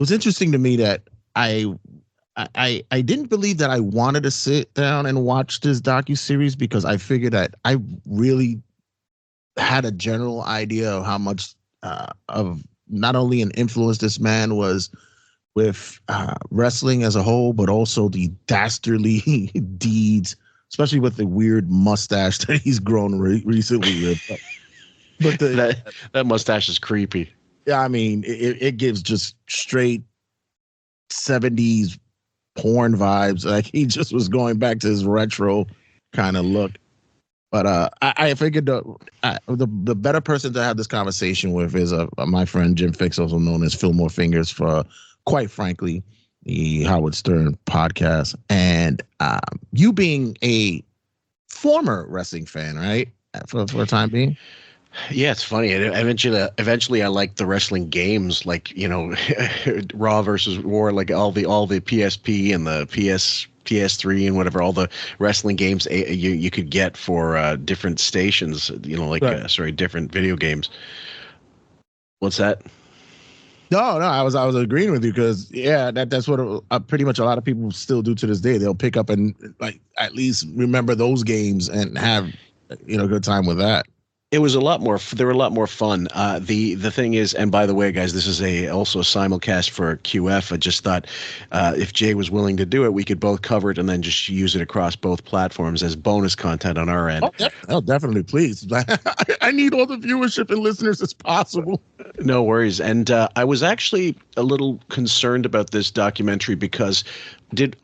was interesting to me that I didn't believe that I wanted to sit down and watch this docuseries because I figured that I really had a general idea of how much of not only an influence this man was with wrestling as a whole, but also the dastardly deeds, especially with the weird mustache that he's grown recently with. But that mustache is creepy. Yeah, I mean, it gives just straight 70s porn vibes. Like he just was going back to his retro kind of look. But I figured the better person to have this conversation with is my friend Jim Fix, also known as Fillmore Fingers, for, quite frankly, the Howard Stern podcast. And you being a former wrestling fan, right? For the time being. Yeah, it's funny. Eventually, I liked the wrestling games, like, you know, Raw versus War, like all the PSP and the PS3 and whatever, all the wrestling games you could get for different stations, you know, like right. Different video games. What's that? No, I was agreeing with you because that's what pretty much a lot of people still do to this day. They'll pick up and like at least remember those games and have, you know, a good time with that. It was a lot more. They were a lot more fun. The thing is, and by the way, guys, this is also a simulcast for QF. I just thought if Jay was willing to do it, we could both cover it and then just use it across both platforms as bonus content on our end. Oh, definitely, please. I need all the viewership and listeners as possible. No worries. And I was actually a little concerned about this documentary because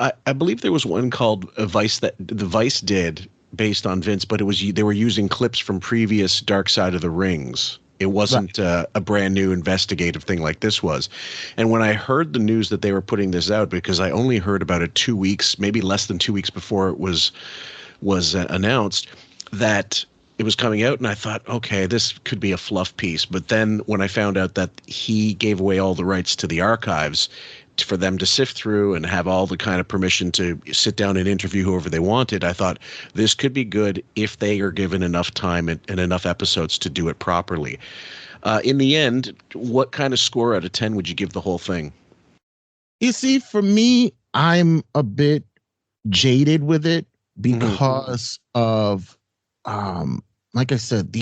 I believe there was one called Vice that the Vice did, based on Vince, but they were using clips from previous Dark Side of the Rings. It wasn't a brand new investigative thing like this was. And when I heard the news that they were putting this out, because I only heard about it 2 weeks, maybe less than 2 weeks before it was announced that it was coming out, and I thought, okay, this could be a fluff piece. But then when I found out that he gave away all the rights to the archives for them to sift through and have all the kind of permission to sit down and interview whoever they wanted, I thought this could be good if they are given enough time and enough episodes to do it properly. In the end, what kind of score out of 10 would you give the whole thing? You see, for me, I'm a bit jaded with it because of, like I said,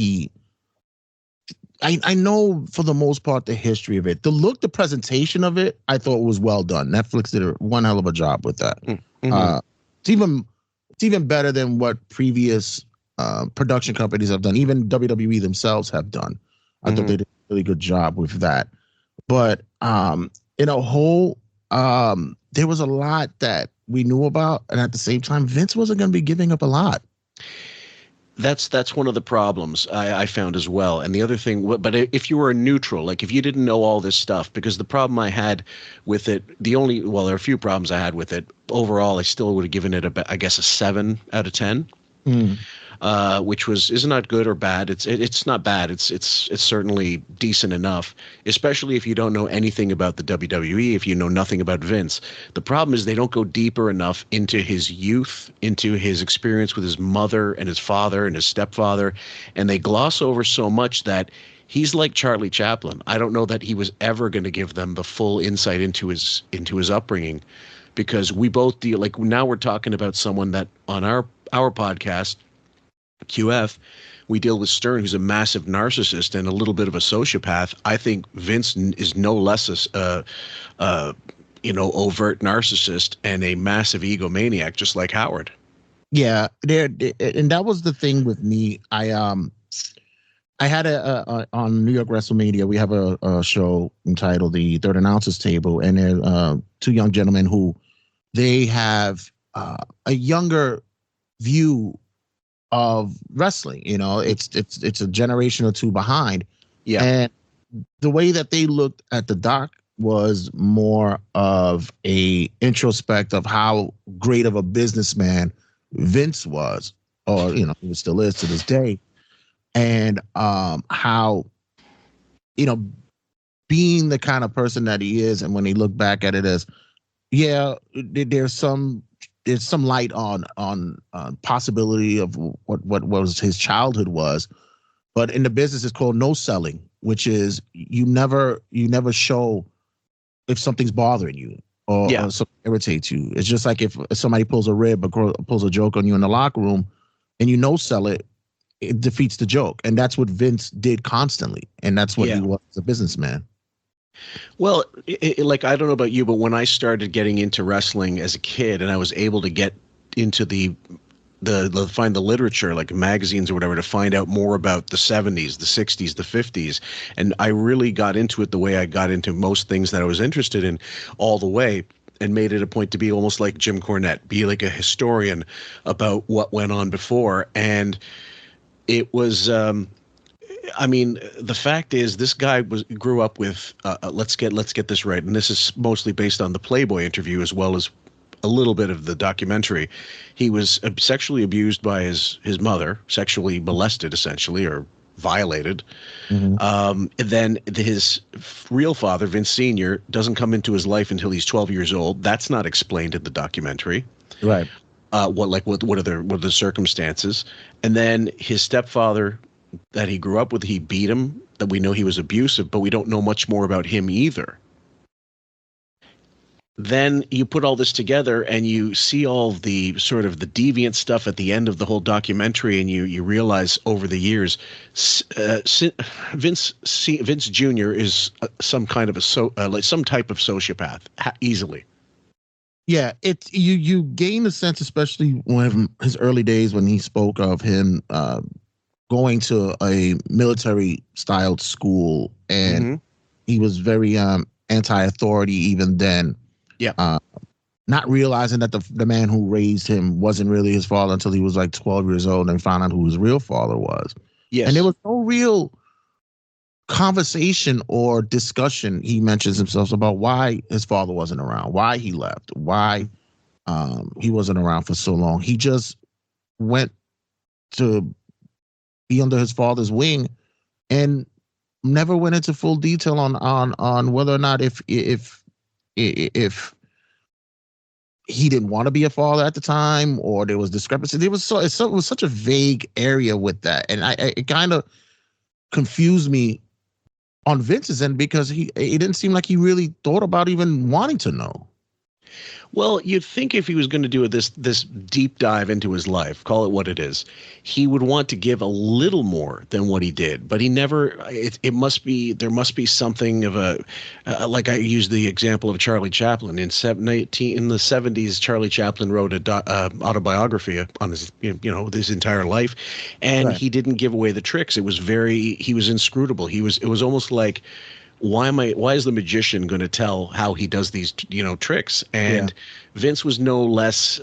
I know for the most part the history of it. The presentation of it, I thought was well done. Netflix did one hell of a job with that. It's even better than what previous production companies have done. Even WWE themselves have done. I thought they did a really good job with that. But in a whole, there was a lot that we knew about, and at the same time, Vince wasn't going to be giving up a lot. That's one of the problems I found as well. And the other thing, but if you were a neutral, like if you didn't know all this stuff, because the problem I had with it, there are a few problems I had with it. Overall, I still would have given it a 7 out of 10. Which is not good or bad. It's not bad. It's certainly decent enough, especially if you don't know anything about the WWE, if you know nothing about Vince. The problem is they don't go deeper enough into his youth, into his experience with his mother and his father and his stepfather, and they gloss over so much that he's like Charlie Chaplin. I don't know that he was ever going to give them the full insight into his upbringing, because we both deal, like now we're talking about someone that on our podcast, QF, we deal with Stern, who's a massive narcissist and a little bit of a sociopath. I think Vince is no less overt narcissist and a massive egomaniac, just like Howard. Yeah, and that was the thing with me. I had on New York WrestleMania, we have a show entitled The Third Announcers Table, and there two young gentlemen who they have a younger view of wrestling. You know, it's a generation or two behind. Yeah. And the way that they looked at the doc was more of a introspect of how great of a businessman Vince was, or, you know, he still is to this day. And how, you know, being the kind of person that he is, and when they look back at it as, yeah, there's some light on possibility of what was his childhood was, but in the business it's called no selling, which is you never show if something's bothering you or something irritates you. It's just like if somebody pulls a rib or pulls a joke on you in the locker room and you no-sell it, it defeats the joke. And that's what Vince did constantly. And that's what he was as a businessman. Well, like, I don't know about you, but when I started getting into wrestling as a kid and I was able to get into find the literature, like magazines or whatever, to find out more about the 70s, the 60s, the 50s. And I really got into it the way I got into most things that I was interested in all the way, and made it a point to be almost like Jim Cornette, be like a historian about what went on before. And it was, I mean, the fact is, this guy grew up with, let's get this right. And this is mostly based on the Playboy interview as well as a little bit of the documentary. He was sexually abused by his mother, sexually molested essentially, or violated. Then his real father, Vince Sr., doesn't come into his life until he's 12 years old. That's not explained in the documentary. Right. What are the circumstances? And then his stepfather that he grew up with, he beat him, that we know he was abusive, but we don't know much more about him either. Then you put all this together and you see all the sort of the deviant stuff at the end of the whole documentary, and you realize over the years, Vince Jr. is some kind of some type of sociopath easily. Yeah, you gain a sense, especially when his early days, when he spoke of him going to a military styled school, and he was very anti-authority even then. Yeah. Not realizing that the man who raised him wasn't really his father until he was like 12 years old and found out who his real father was. Yes. And there was no real conversation or discussion. He mentions himself about why his father wasn't around, why he left, why he wasn't around for so long. He just went to be under his father's wing and never went into full detail on whether or not if he didn't want to be a father at the time, or there was discrepancy. It was such a vague area with that, and it kind of confused me on Vince's end, because it didn't seem like he really thought about even wanting to know. Well, you'd think if he was going to do this deep dive into his life, call it what it is, he would want to give a little more than what he did. But he never. There must be something of a like I used the example of Charlie Chaplin in the 70s. Charlie Chaplin wrote a autobiography on his his entire life, and he didn't give away the tricks. He was inscrutable. It was almost like, why is the magician going to tell how he does these tricks? And Vince was no less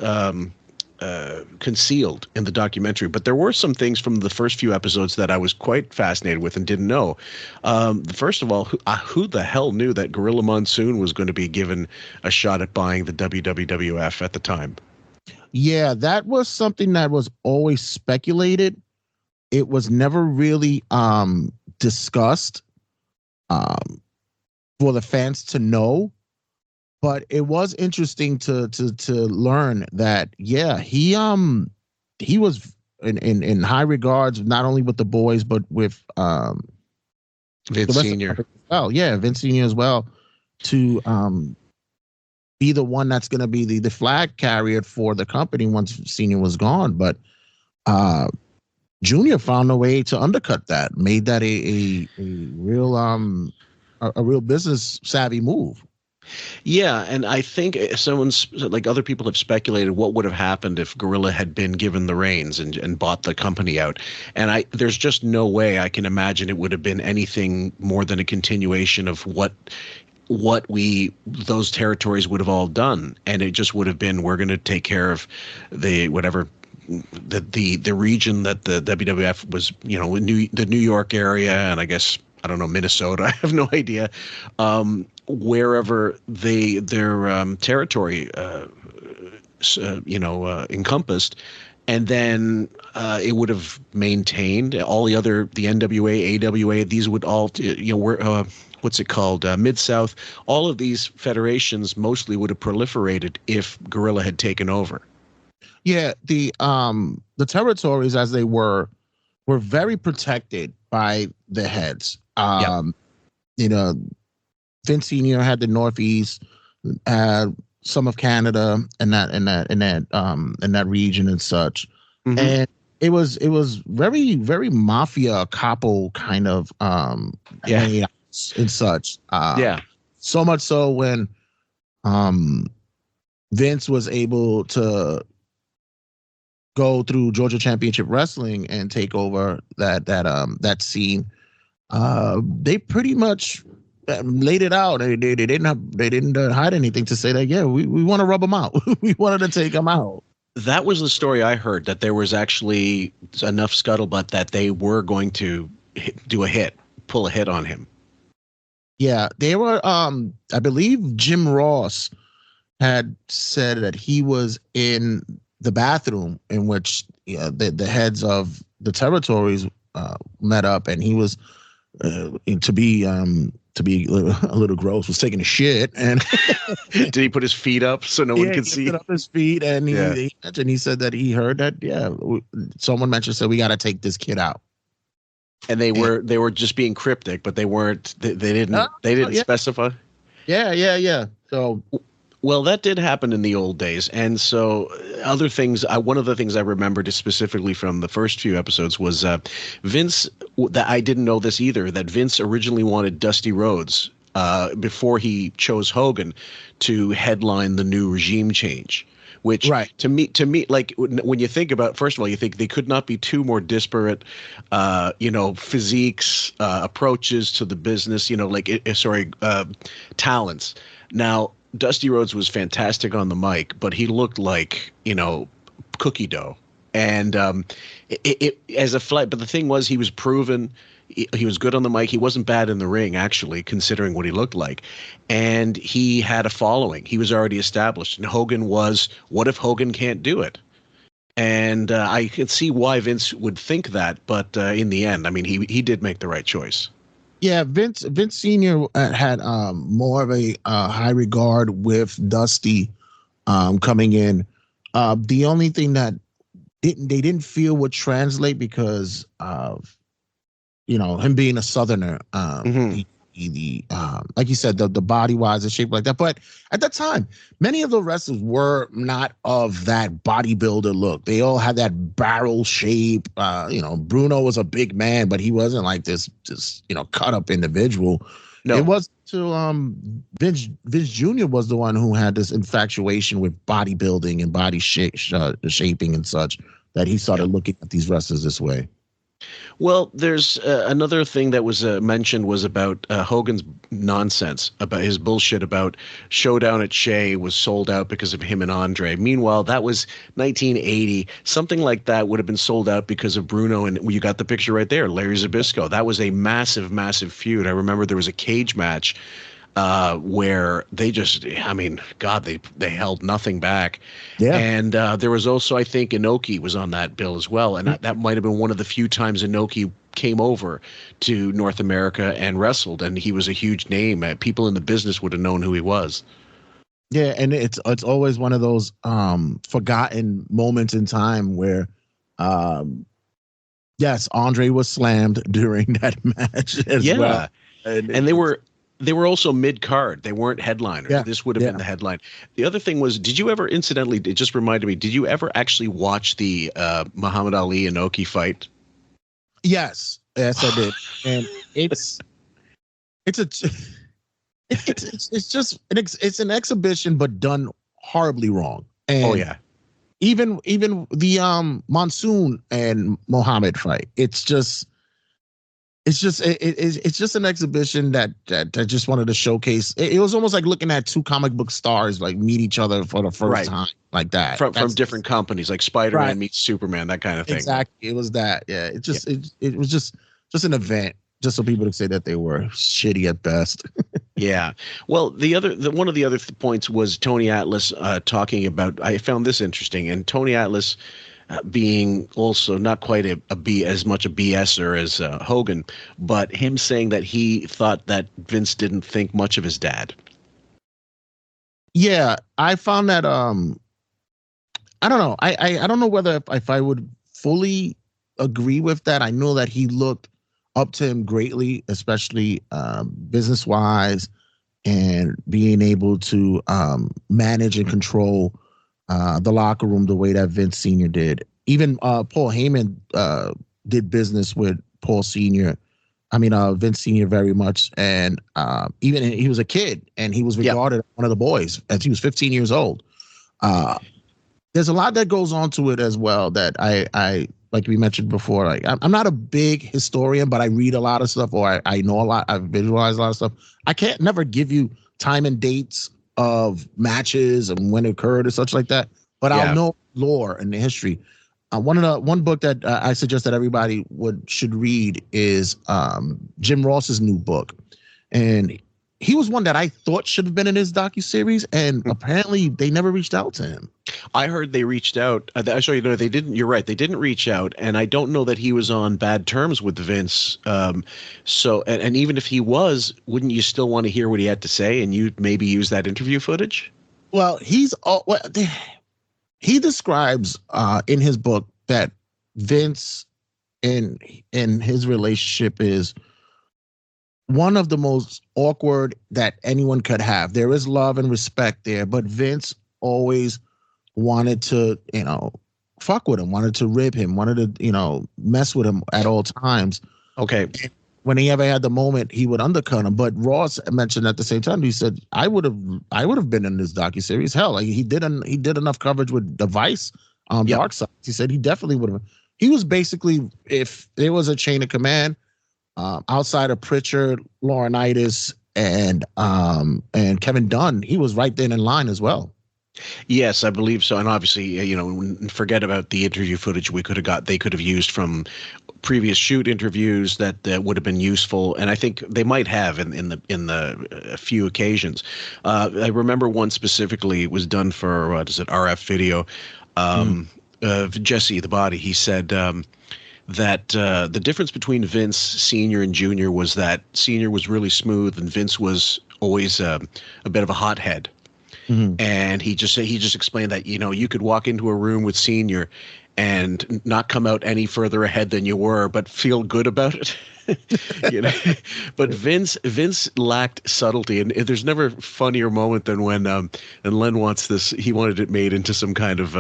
concealed in the documentary. But there were some things from the first few episodes that I was quite fascinated with and didn't know. First of all, who the hell knew that Gorilla Monsoon was going to be given a shot at buying the WWF at the time? Yeah, that was something that was always speculated. It was never really discussed for the fans to know, but it was interesting to learn that he was in high regards, not only with the boys but with Vince Sr. Well, Vince Sr. as well, to be the one that's going to be the flag carrier for the company once Sr. was gone. But Junior found a way to undercut that, made that a real business savvy move. Yeah, and I think other people have speculated what would have happened if Gorilla had been given the reins and bought the company out. And there's just no way I can imagine it would have been anything more than a continuation of what those territories would have all done. And it just would have been, we're going to take care of the region that the WWF was, the New York area, and I guess, I don't know, Minnesota, I have no idea, wherever their territory encompassed. And then it would have maintained all the NWA, AWA, these would all, what's it called? Mid-South. All of these federations mostly would have proliferated if Gorilla had taken over. Yeah, the territories as they were very protected by the heads. Vince Senior had the Northeast, some of Canada, and that region and such, and it was very very mafia capo kind of layouts and such. So much so when Vince was able to go through Georgia Championship Wrestling and take over that scene. They pretty much laid it out. They didn't hide anything to say that we want to rub them out. We wanted to take them out. That was the story I heard, that there was actually enough scuttlebutt that they were going to pull a hit on him. Yeah, they were. I believe Jim Ross had said that he was in the bathroom in which the heads of the territories met up, and he was to be a little gross, was taking a shit. And did he put his feet up so no one could see? He put up his feet, and he said that he heard that someone mentioned, said we got to take this kid out. And they were just being cryptic, but they weren't. They didn't specify. Yeah. So, well, that did happen in the old days, and so other things. One of the things I remembered specifically from the first few episodes was Vince. That I didn't know this either. That Vince originally wanted Dusty Rhodes before he chose Hogan to headline the new regime change. Which to me, like when you think about, first of all, you think they could not be two more disparate, physiques, approaches to the business, talents. Now, Dusty Rhodes was fantastic on the mic, but he looked like, cookie dough. And as a flight, but the thing was, he was proven. He was good on the mic. He wasn't bad in the ring, actually, considering what he looked like. And he had a following. He was already established. And Hogan was, what if Hogan can't do it? And I could see why Vince would think that. But in the end, I mean, he did make the right choice. Yeah, Vince Sr. had more of a high regard with Dusty coming in. The only thing that they didn't feel would translate because of him being a Southerner, the like you said, the body wise and shape like that. But at that time, many of the wrestlers were not of that bodybuilder look. They all had that barrel shape. Bruno was a big man, but he wasn't like this cut up individual. No. It was to Vince Jr. was the one who had this infatuation with bodybuilding and body shaping and such, that he started looking at these wrestlers this way. Well, there's another thing that was mentioned was about Hogan's nonsense, about his bullshit about Showdown at Shea was sold out because of him and Andre. Meanwhile, that was 1980. Something like that would have been sold out because of Bruno, and you got the picture right there, Larry Zbyszko. That was a massive, massive feud. I remember there was a cage match where they just, I mean, God, they held nothing back. Yeah. And there was also, I think, Inoki was on that bill as well. And that might have been one of the few times Inoki came over to North America and wrestled. And he was a huge name. People in the business would have known who he was. Yeah. And it's always one of those forgotten moments in time where, yes, Andre was slammed during that match as well. And they were also mid-card. They weren't headliners. Yeah, this would have been the headline. The other thing was, did you ever, incidentally, it just reminded me, did you ever actually watch the Muhammad Ali Inoki fight? Yes, I did. And it's an exhibition, but done horribly wrong. And even the Monsoon and Muhammad fight, it's just an exhibition that just wanted to showcase. It was almost like looking at two comic book stars like meet each other for the first time, like that from different companies, like Spider-Man meets Superman, that kind of thing. Exactly, it was that. Yeah, it was just an event, just so people could say that they were shitty at best. Yeah. Well, one of the other points was Tony Atlas talking about. I found this interesting, and Tony Atlas. Being also not quite as much a BSer as Hogan, but him saying that he thought that Vince didn't think much of his dad. Yeah, I found that I don't know. I don't know whether if I would fully agree with that. I know that he looked up to him greatly, especially business wise and being able to manage and control the locker room the way that Vince Sr. did. Even Paul Heyman did business with Paul Sr. Vince Sr. very much. And even he was a kid and he was regarded as one of the boys as he was 15 years old. There's a lot that goes on to it as well that I like we mentioned before. Like I'm not a big historian, but I read a lot of stuff, or I know a lot. I visualize a lot of stuff. I can't never give you time and dates of matches and when it occurred and such like that. But I'll know lore and the history. One book that I suggest that everybody should read is Jim Ross's new book, and he was one that I thought should have been in his docuseries, and apparently they never reached out to him. I heard they reached out. Actually, no, they didn't. You're right. They didn't reach out, and I don't know that he was on bad terms with Vince. So, and even if he was, wouldn't you still want to hear what he had to say, and you maybe use that interview footage? Well, he describes in his book that Vince in his relationship is one of the most awkward that anyone could have. There is love and respect there, but Vince always wanted to, fuck with him, wanted to rib him, wanted to, mess with him at all times. Okay. When he ever had the moment, he would undercut him. But Ross mentioned at the same time, he said, I would have been in this docuseries. Hell, like he did enough coverage with the Vice Dark Side. He said he definitely would have. He was basically, if there was a chain of command, outside of Pritchard, Laurinaitis, and Kevin Dunn, he was right there in line as well. Yes, I believe so. And obviously, forget about the interview footage they could have used from previous shoot interviews that would have been useful. And I think they might have in the few occasions. I remember one specifically was done for, RF Video. Jesse the Body, he said that the difference between Vince Sr. and Jr. was that Sr. was really smooth and Vince was always a bit of a hothead. Mm-hmm. And he just explained that, you could walk into a room with Senior and not come out any further ahead than you were, but feel good about it. But Vince lacked subtlety, and there's never a funnier moment than when and Len wants this. He wanted it made into some kind of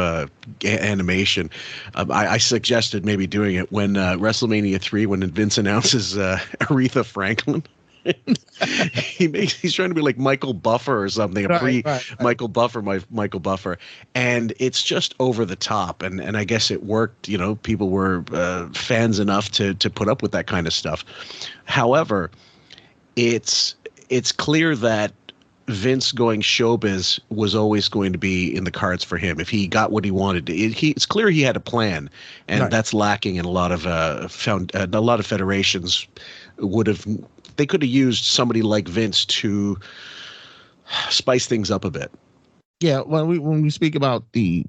animation. I suggested maybe doing it when WrestleMania 3, when Vince announces Aretha Franklin. He's trying to be like Michael Buffer or something, Michael Buffer, and it's just over the top, and I guess it worked. People were fans enough to put up with that kind of stuff. However, it's clear that Vince going showbiz was always going to be in the cards for him if he got what he wanted. It's clear he had a plan, and that's lacking in a lot of federations. They could have used somebody like Vince to spice things up a bit. Yeah, when we speak about the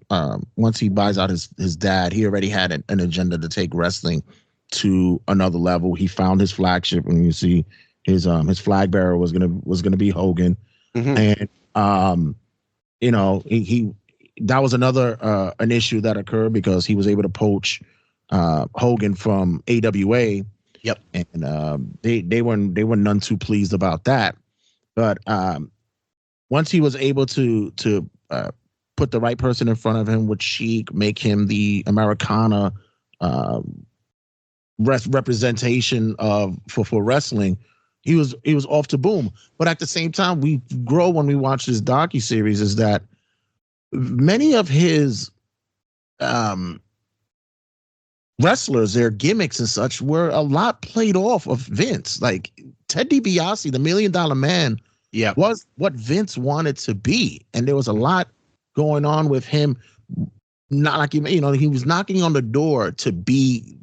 once he buys out his dad, he already had an agenda to take wrestling to another level. He found his flagship, and you see his flag bearer was gonna be Hogan, mm-hmm. And he that was another an issue that occurred because he was able to poach Hogan from AWA. Yep, and they were none too pleased about that. But once he was able to put the right person in front of him with Sheik, make him the Americana representation for wrestling, he was off to boom. But at the same time, we grow when we watch this docuseries is that many of his wrestlers, their gimmicks and such were a lot played off of Vince. Like Ted DiBiase, the $1 Million Man, was what Vince wanted to be, and there was a lot going on with him. Not like he was knocking on the door to be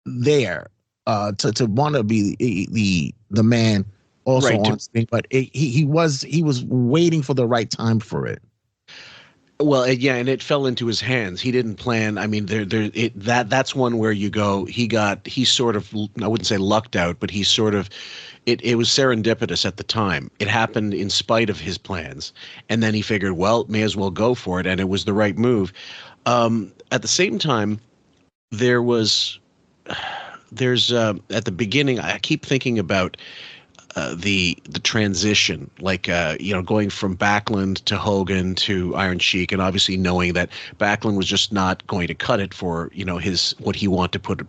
there, to want to be the man also right, on screen, but he was waiting for the right time for it. Well, yeah, and it fell into his hands. He didn't plan. I mean, that's one where you go. He sort of, I wouldn't say lucked out, but he sort of, it was serendipitous at the time. It happened in spite of his plans, and then he figured, well, may as well go for it, and it was the right move. At the same time, there's at the beginning, I keep thinking about the transition, like going from Backlund to Hogan to Iron Sheik, and obviously knowing that Backlund was just not going to cut it for his what he wanted to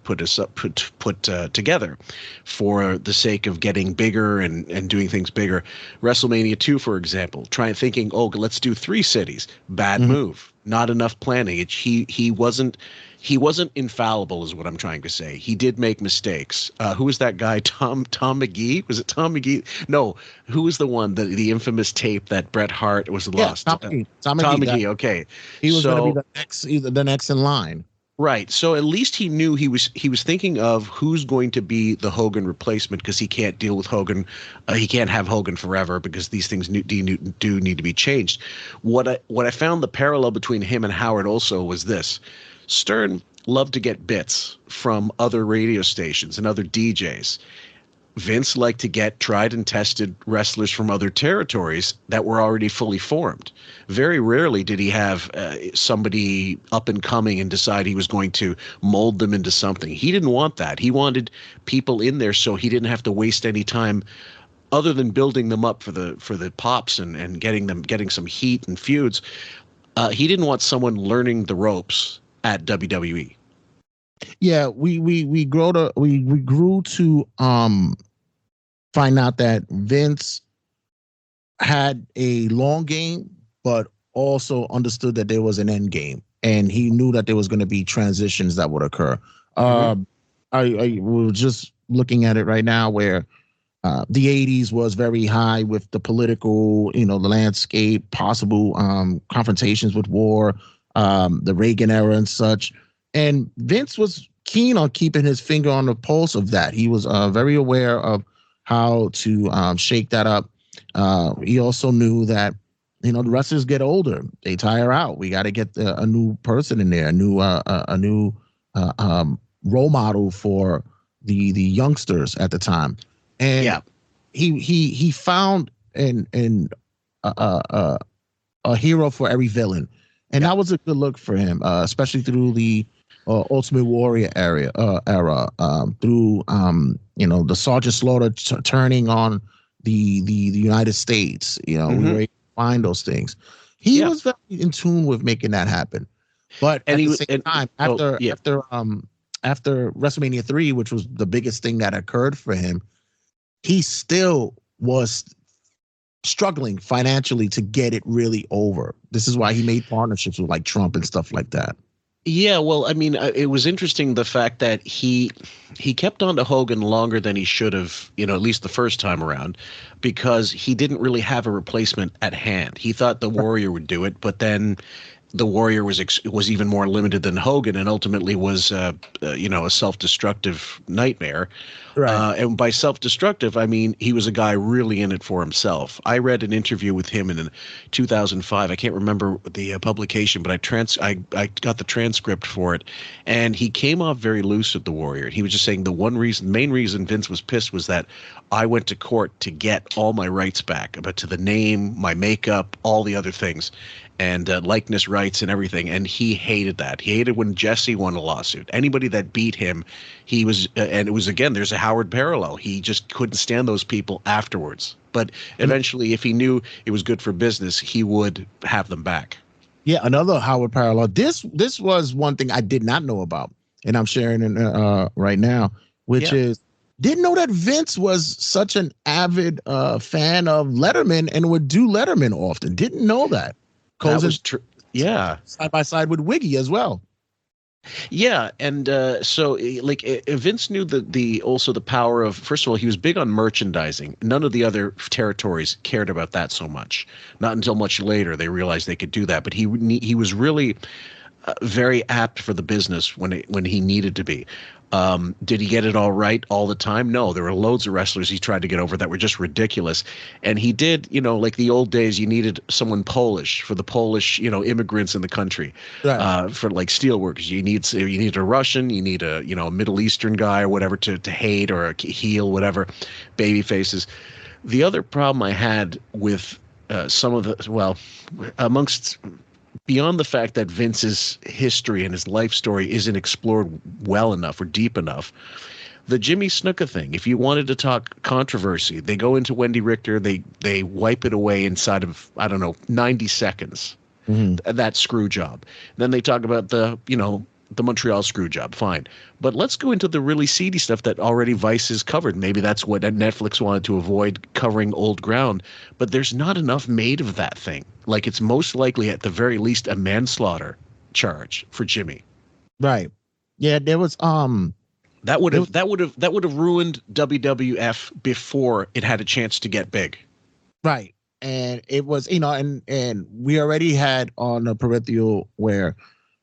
put together, for the sake of getting bigger and doing things bigger. WrestleMania 2, for example, thinking, oh, let's do 3 cities. Bad move. Not enough planning. He wasn't infallible, is what I'm trying to say. He did make mistakes. Who was that guy? Tom McGee? Was it Tom McGee? No. Who was the one, the infamous tape that Bret Hart was lost? Tom McGee. Tom McGee. Okay. He was going to be the next in line. Right. So at least he knew he was thinking of who's going to be the Hogan replacement, because he can't deal with Hogan. He can't have Hogan forever, because these things do need to be changed. What I found the parallel between him and Howard also was this. Stern loved to get bits from other radio stations and other DJs. Vince liked to get tried and tested wrestlers from other territories that were already fully formed. Very rarely did he have somebody up and coming and decide he was going to mold them into something. He didn't want that. He wanted people in there so he didn't have to waste any time other than building them up for the pops and getting some heat and feuds. He didn't want someone learning the ropes at WWE. Yeah, we grew to find out that Vince had a long game, but also understood that there was an end game, and he knew that there was going to be transitions that would occur. I was just looking at it right now, where the 80s was very high with the political, the landscape, possible confrontations with war, the Reagan era and such. And Vince was keen on keeping his finger on the pulse of that. He was very aware of how to shake that up. He also knew that, the wrestlers get older. They tire out. We got to get a new person in there, a new role model for the youngsters at the time. And yeah, he found a hero for every villain. And that was a good look for him, especially through the Ultimate Warrior era, through the Sergeant Slaughter turning on the United States. We were able to find those things. He was very in tune with making that happen. But at the same time, after WrestleMania 3, which was the biggest thing that occurred for him, he still was struggling financially to get it really over. This is why he made partnerships with like Trump and stuff like that. Yeah, well, I mean, it was interesting, the fact that he kept on to Hogan longer than he should have, at least the first time around, because he didn't really have a replacement at hand. He thought the Warrior would do it, but then the Warrior was even more limited than Hogan, and ultimately was a self-destructive nightmare. Right. And by self-destructive, I mean he was a guy really in it for himself. I read an interview with him in 2005. I can't remember the publication, but I got the transcript for it, and he came off very loose with the Warrior. He was just saying main reason Vince was pissed was that I went to court to get all my rights back, but to the name, my makeup, all the other things, and likeness rights and everything. And he hated that. He hated when Jesse won a lawsuit. Anybody that beat him, he was, and it was, again, there's a Howard parallel. He just couldn't stand those people afterwards. But eventually, if he knew it was good for business, he would have them back. Yeah, another Howard parallel. This was one thing I did not know about, and I'm sharing it right now, which is, didn't know that Vince was such an avid fan of Letterman and would do Letterman often. Didn't know that. That was true. Yeah, side by side with Wiggy as well. Yeah, and so like Vince knew also the power of, first of all, he was big on merchandising. None of the other territories cared about that so much. Not until much later they realized they could do that. But he was really very apt for the business when he needed to be. Did he get it all right all the time? No, there were loads of wrestlers he tried to get over that were just ridiculous. And he did, like the old days, you needed someone Polish for the Polish, immigrants in the country, right. For like steelworkers. You need a Russian, you need a, a Middle Eastern guy or whatever to hate, or a heel, whatever, baby faces. The other problem I had with some of the, beyond the fact that Vince's history and his life story isn't explored well enough or deep enough, The Jimmy Snuka thing, if you wanted to talk controversy, they go into Wendy Richter, they wipe it away inside of, I don't know, 90 seconds. That screw job. Then they talk about the Montreal screw job. Fine. But let's go into the really seedy stuff that already Vice has covered. Maybe that's what Netflix wanted to avoid, covering old ground. But there's not enough made of that thing. Like, it's most likely at the very least a manslaughter charge for Jimmy. Right. Yeah, there was that would have ruined WWF before it had a chance to get big. Right. And it was, and we already had on the peripheral where,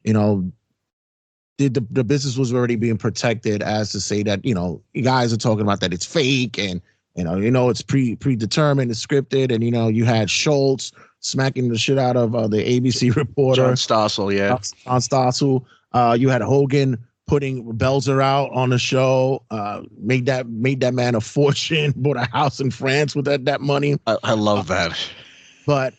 the business was already being protected, as to say that, you guys are talking about that it's fake, and, it's predetermined, it's scripted. And, you had Schultz smacking the shit out of the ABC reporter. John Stossel, yeah. John Stossel. You had Hogan putting Belzer out on the show, made that man a fortune, bought a house in France with that money. I love that. But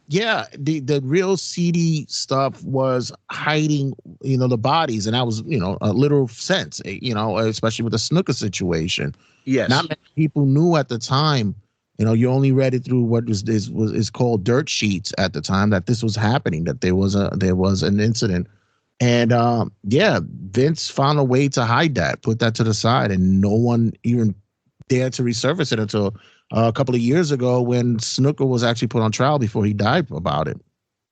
yeah, the real seedy stuff was hiding, the bodies, and that was, a literal sense, especially with the Snuka situation. Yes. Not many people knew at the time. You only read it through what is called dirt sheets at the time, that this was happening, that there was an incident. And yeah, Vince found a way to hide that, put that to the side, and no one even dared to resurface it until a couple of years ago, when Snuka was actually put on trial before he died about it.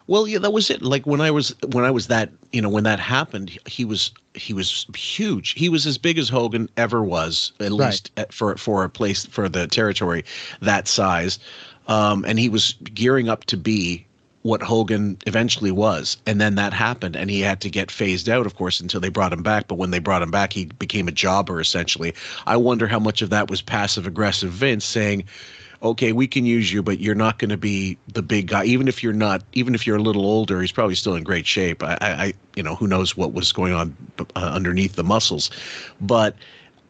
Well, yeah, that was it. Like when I was that, when that happened, he was huge. He was as big as Hogan ever was, at least for a place, for the territory that size. And he was gearing up to be what Hogan eventually was. And then that happened, and he had to get phased out, of course, until they brought him back. But when they brought him back, he became a jobber, essentially. I wonder how much of that was passive aggressive Vince saying, okay, we can use you, but you're not going to be the big guy. Even if you're a little older, he's probably still in great shape. I who knows what was going on underneath the muscles. But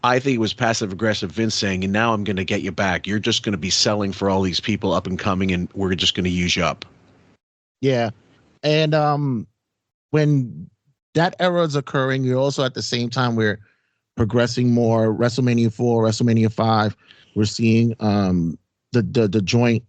I think it was passive aggressive Vince saying, and now I'm going to get you back. You're just going to be selling for all these people up and coming, and we're just going to use you up. Yeah. And when that era is occurring, you're also at the same time we're progressing more. WrestleMania 4, WrestleMania 5, we're seeing the joint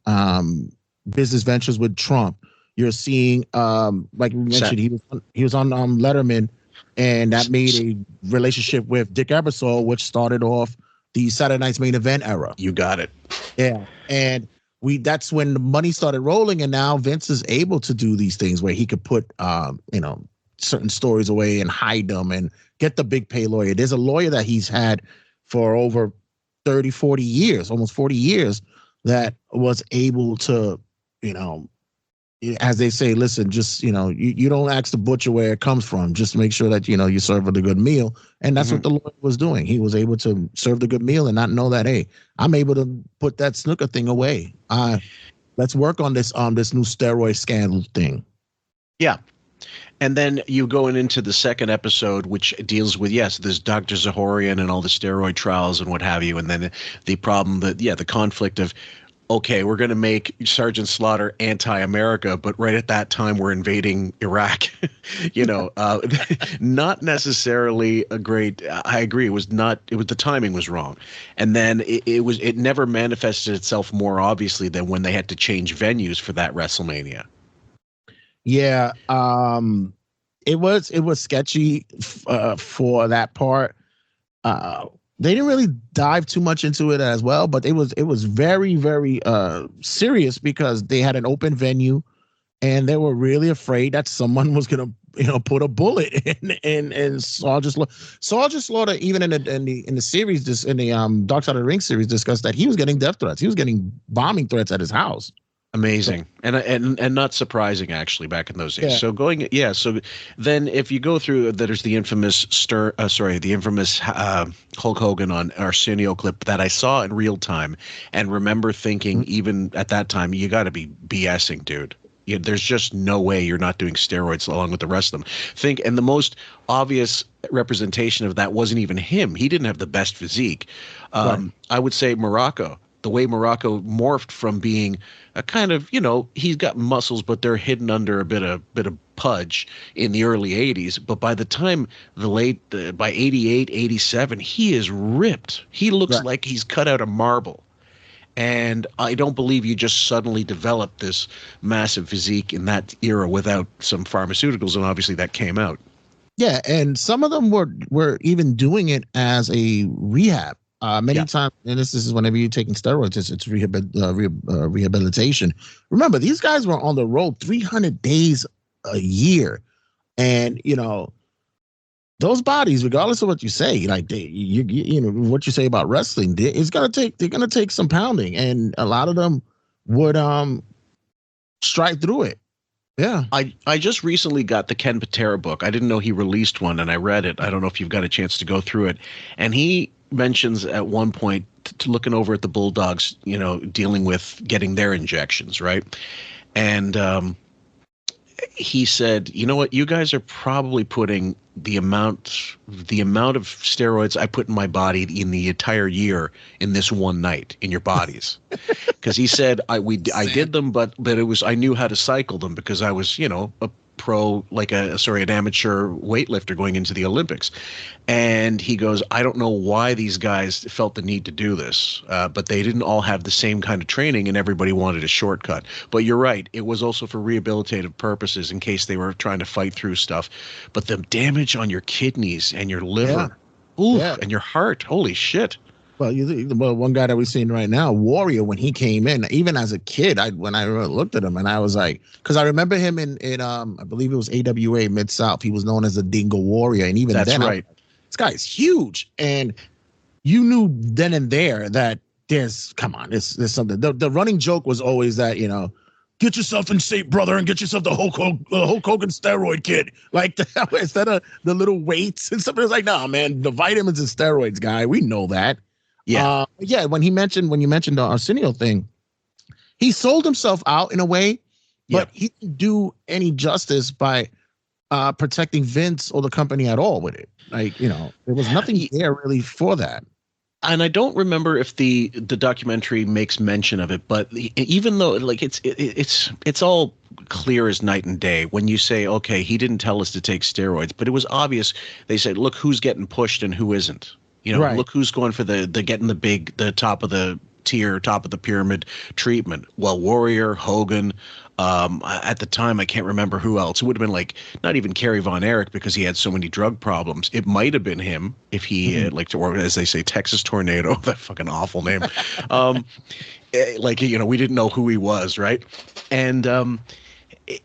business ventures with Trump. You're seeing, like we mentioned, he was on Letterman, and that made a relationship with Dick Ebersol, which started off the Saturday Night's Main Event era. You got it. Yeah. And that's when the money started rolling, and now Vince is able to do these things where he could put certain stories away and hide them and get the big pay lawyer. There's a lawyer that he's had for over 30, 40 years, almost 40 years, that was able to, as they say, listen, just, you don't ask the butcher where it comes from. Just make sure that, you serve a good meal. And that's what the lawyer was doing. He was able to serve the good meal and not know that, hey, I'm able to put that Snuka thing away. Let's work on this new steroid scandal thing. Yeah. And then you going into the second episode, which deals with, yes, there's Dr. Zahorian and all the steroid trials and what have you. And then the problem the conflict of, okay, we're going to make Sergeant Slaughter anti-America, but right at that time we're invading Iraq. Not necessarily a great. I agree. The timing was wrong, and then it never manifested itself more obviously than when they had to change venues for that WrestleMania. Yeah, it was sketchy for that part. They didn't really dive too much into it as well, but it was very, very serious, because they had an open venue, and they were really afraid that someone was gonna put a bullet in Sergeant Slaughter. Even in the series, in the Dark Side of the Ring series, discussed that he was getting death threats. He was getting bombing threats at his house. Amazing. And not surprising, actually, back in those days. Yeah. So then if you go through, there's the infamous Hulk Hogan on Arsenio clip that I saw in real time, and remember thinking, even at that time, you got to be BSing, dude. There's just no way you're not doing steroids along with the rest of them. And the most obvious representation of that wasn't even him. He didn't have the best physique. I would say Morocco. The way Morocco morphed from being a kind of, he's got muscles, but they're hidden under a bit of pudge in the early 80s, but by the time by 88, 87, he is ripped. He looks like he's cut out of marble. And I don't believe you just suddenly developed this massive physique in that era without some pharmaceuticals, and obviously that came out. Yeah, and some of them were even doing it as a rehab. Many times, and this is whenever you're taking steroids, it's rehabilitation. Remember, these guys were on the road 300 days a year, and those bodies, regardless of what you say, like you know what you say about wrestling, they're gonna take some pounding, and a lot of them would strike through it. Yeah. I just recently got the Ken Patera book. I didn't know he released one, and I read it. I don't know if you've got a chance to go through it. And he mentions at one point looking over at the Bulldogs, dealing with getting their injections, right? And he said, you know what, you guys are probably putting the amount of steroids I put in my body in the entire year in this one night in your bodies. Because he said I did them, but it was, I knew how to cycle them because I was, a pro, like an amateur weightlifter going into the Olympics. And he goes, I don't know why these guys felt the need to do this, but they didn't all have the same kind of training, and everybody wanted a shortcut. But you're right, it was also for rehabilitative purposes in case they were trying to fight through stuff. But the damage on your kidneys and your liver, and your heart, holy shit. Well, one guy that we're seeing right now, Warrior, when he came in, even as a kid, when I looked at him, and I was like, because I remember him in I believe it was AWA Mid-South. He was known as the Dingo Warrior, and even then, right. This guy is huge, and you knew then and there that there's something. The running joke was always that get yourself in shape, brother, and get yourself the Hulk Hogan steroid kid. Like instead of the little weights and stuff, it's like, nah, man, the vitamins and steroids, guy. We know that. Yeah. When you mentioned the Arsenio thing, he sold himself out in a way, but he didn't do any justice by protecting Vince or the company at all with it. Like, there was nothing there really for that. And I don't remember if the documentary makes mention of it, but even though it's all clear as night and day when you say, okay, he didn't tell us to take steroids, but it was obvious. They said, look who's getting pushed and who isn't. Look who's going for the getting the top of the tier, top of the pyramid treatment. Well, Warrior, Hogan, at the time, I can't remember who else. It would have been like not even Kerry Von Erich because he had so many drug problems. It might have been him if he had, or as they say, Texas Tornado, that fucking awful name. We didn't know who he was, right? And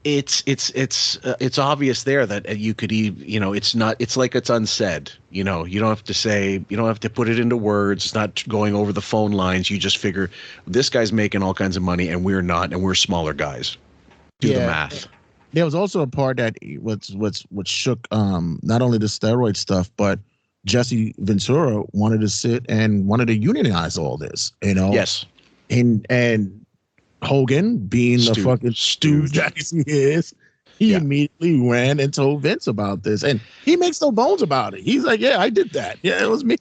it's obvious there that you could it's like it's unsaid. You don't have to say, you don't have to put it into words. It's not going over the phone lines. You just figure this guy's making all kinds of money and we're not, and we're smaller guys. Do the math. There was also a part that what shook not only the steroid stuff, but Jesse Ventura wanted to sit and wanted to unionize all this. Yes. And Hogan, being the fucking stooge that he is, he immediately ran and told Vince about this, and he makes no bones about it. He's like, "Yeah, I did that. Yeah, it was me."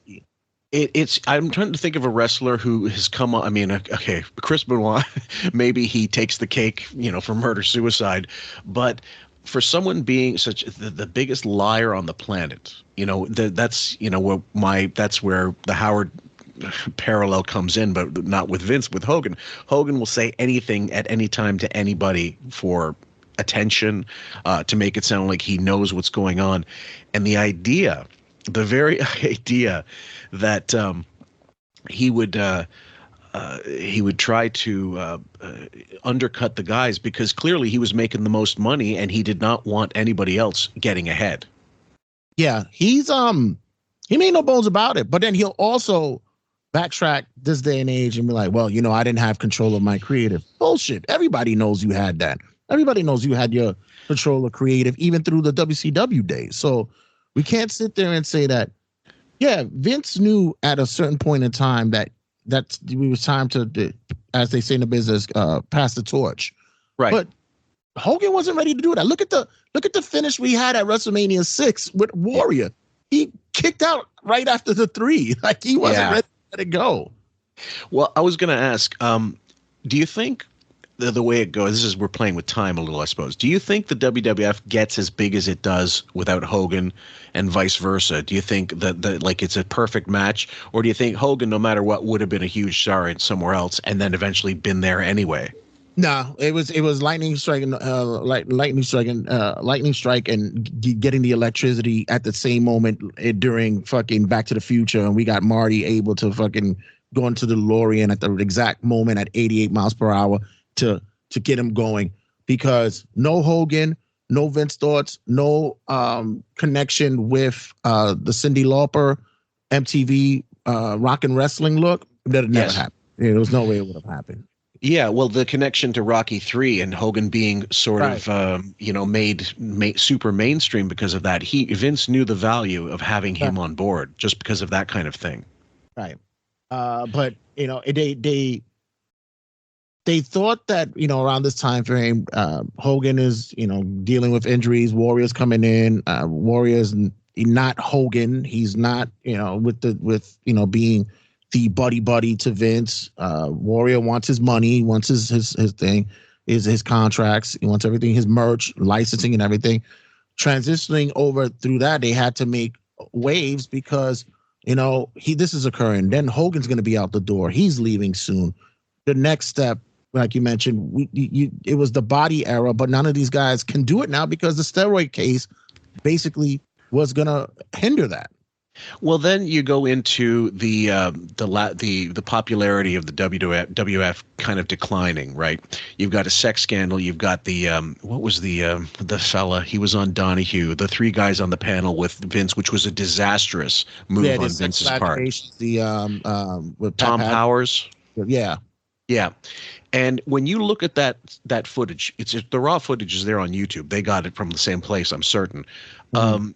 I'm trying to think of a wrestler who has come on. I mean, okay, Chris Benoit, maybe he takes the cake, for murder suicide, but for someone being such the biggest liar on the planet, that's where the Howard parallel comes in, but not with Vince. With Hogan will say anything at any time to anybody for attention, to make it sound like he knows what's going on. And the very idea that he would try to undercut the guys because clearly he was making the most money and he did not want anybody else getting ahead. Yeah, he's he made no bones about it, but then he'll also backtrack this day and age and be like, well, I didn't have control of my creative. Bullshit. Everybody knows you had that. Everybody knows you had your control of creative even through the WCW days. So we can't sit there and say that, Vince knew at a certain point in time that it was time to, as they say in the business, pass the torch. Right. But Hogan wasn't ready to do that. Look at the finish we had at WrestleMania 6 with Warrior. He kicked out right after the 3. Like he wasn't ready to let it go. Well, I was going to ask, do you think the way it goes, we're playing with time a little, I suppose. Do you think the WWF gets as big as it does without Hogan, and vice versa? Do you think that like it's a perfect match, or do you think Hogan, no matter what, would have been a huge star in somewhere else and then eventually been there anyway? No, it was lightning strike and lightning strike and getting the electricity at the same moment during fucking Back to the Future, and we got Marty able to fucking go into the DeLorean at the exact moment at 88 miles per hour to get him going, because no Hogan, no Vince thoughts, no connection with the Cyndi Lauper MTV rock and wrestling look, that never happened. There was no way it would have happened. Yeah, well, the connection to Rocky III and Hogan being sort of, made super mainstream because of that. Vince knew the value of having him on board just because of that kind of thing. Right. But they thought that around this time frame, Hogan is dealing with injuries. Warrior's coming in. Warrior's not Hogan. He's not with being the buddy to Vince. Warrior wants his money, wants his thing, his contracts, he wants everything, his merch, licensing, and everything. Transitioning over through that, they had to make waves because this is occurring. Then Hogan's going to be out the door. He's leaving soon. The next step, like you mentioned, it was the body era, but none of these guys can do it now because the steroid case basically was going to hinder that. Well, then you go into the popularity of the WWF kind of declining, right? You've got a sex scandal. You've got the what was the fella? He was on Donahue. The three guys on the panel with Vince, which was a disastrous move on Vince's part. With Tom Powers. Yeah. And when you look at that footage, the raw footage is there on YouTube. They got it from the same place, I'm certain. Mm-hmm.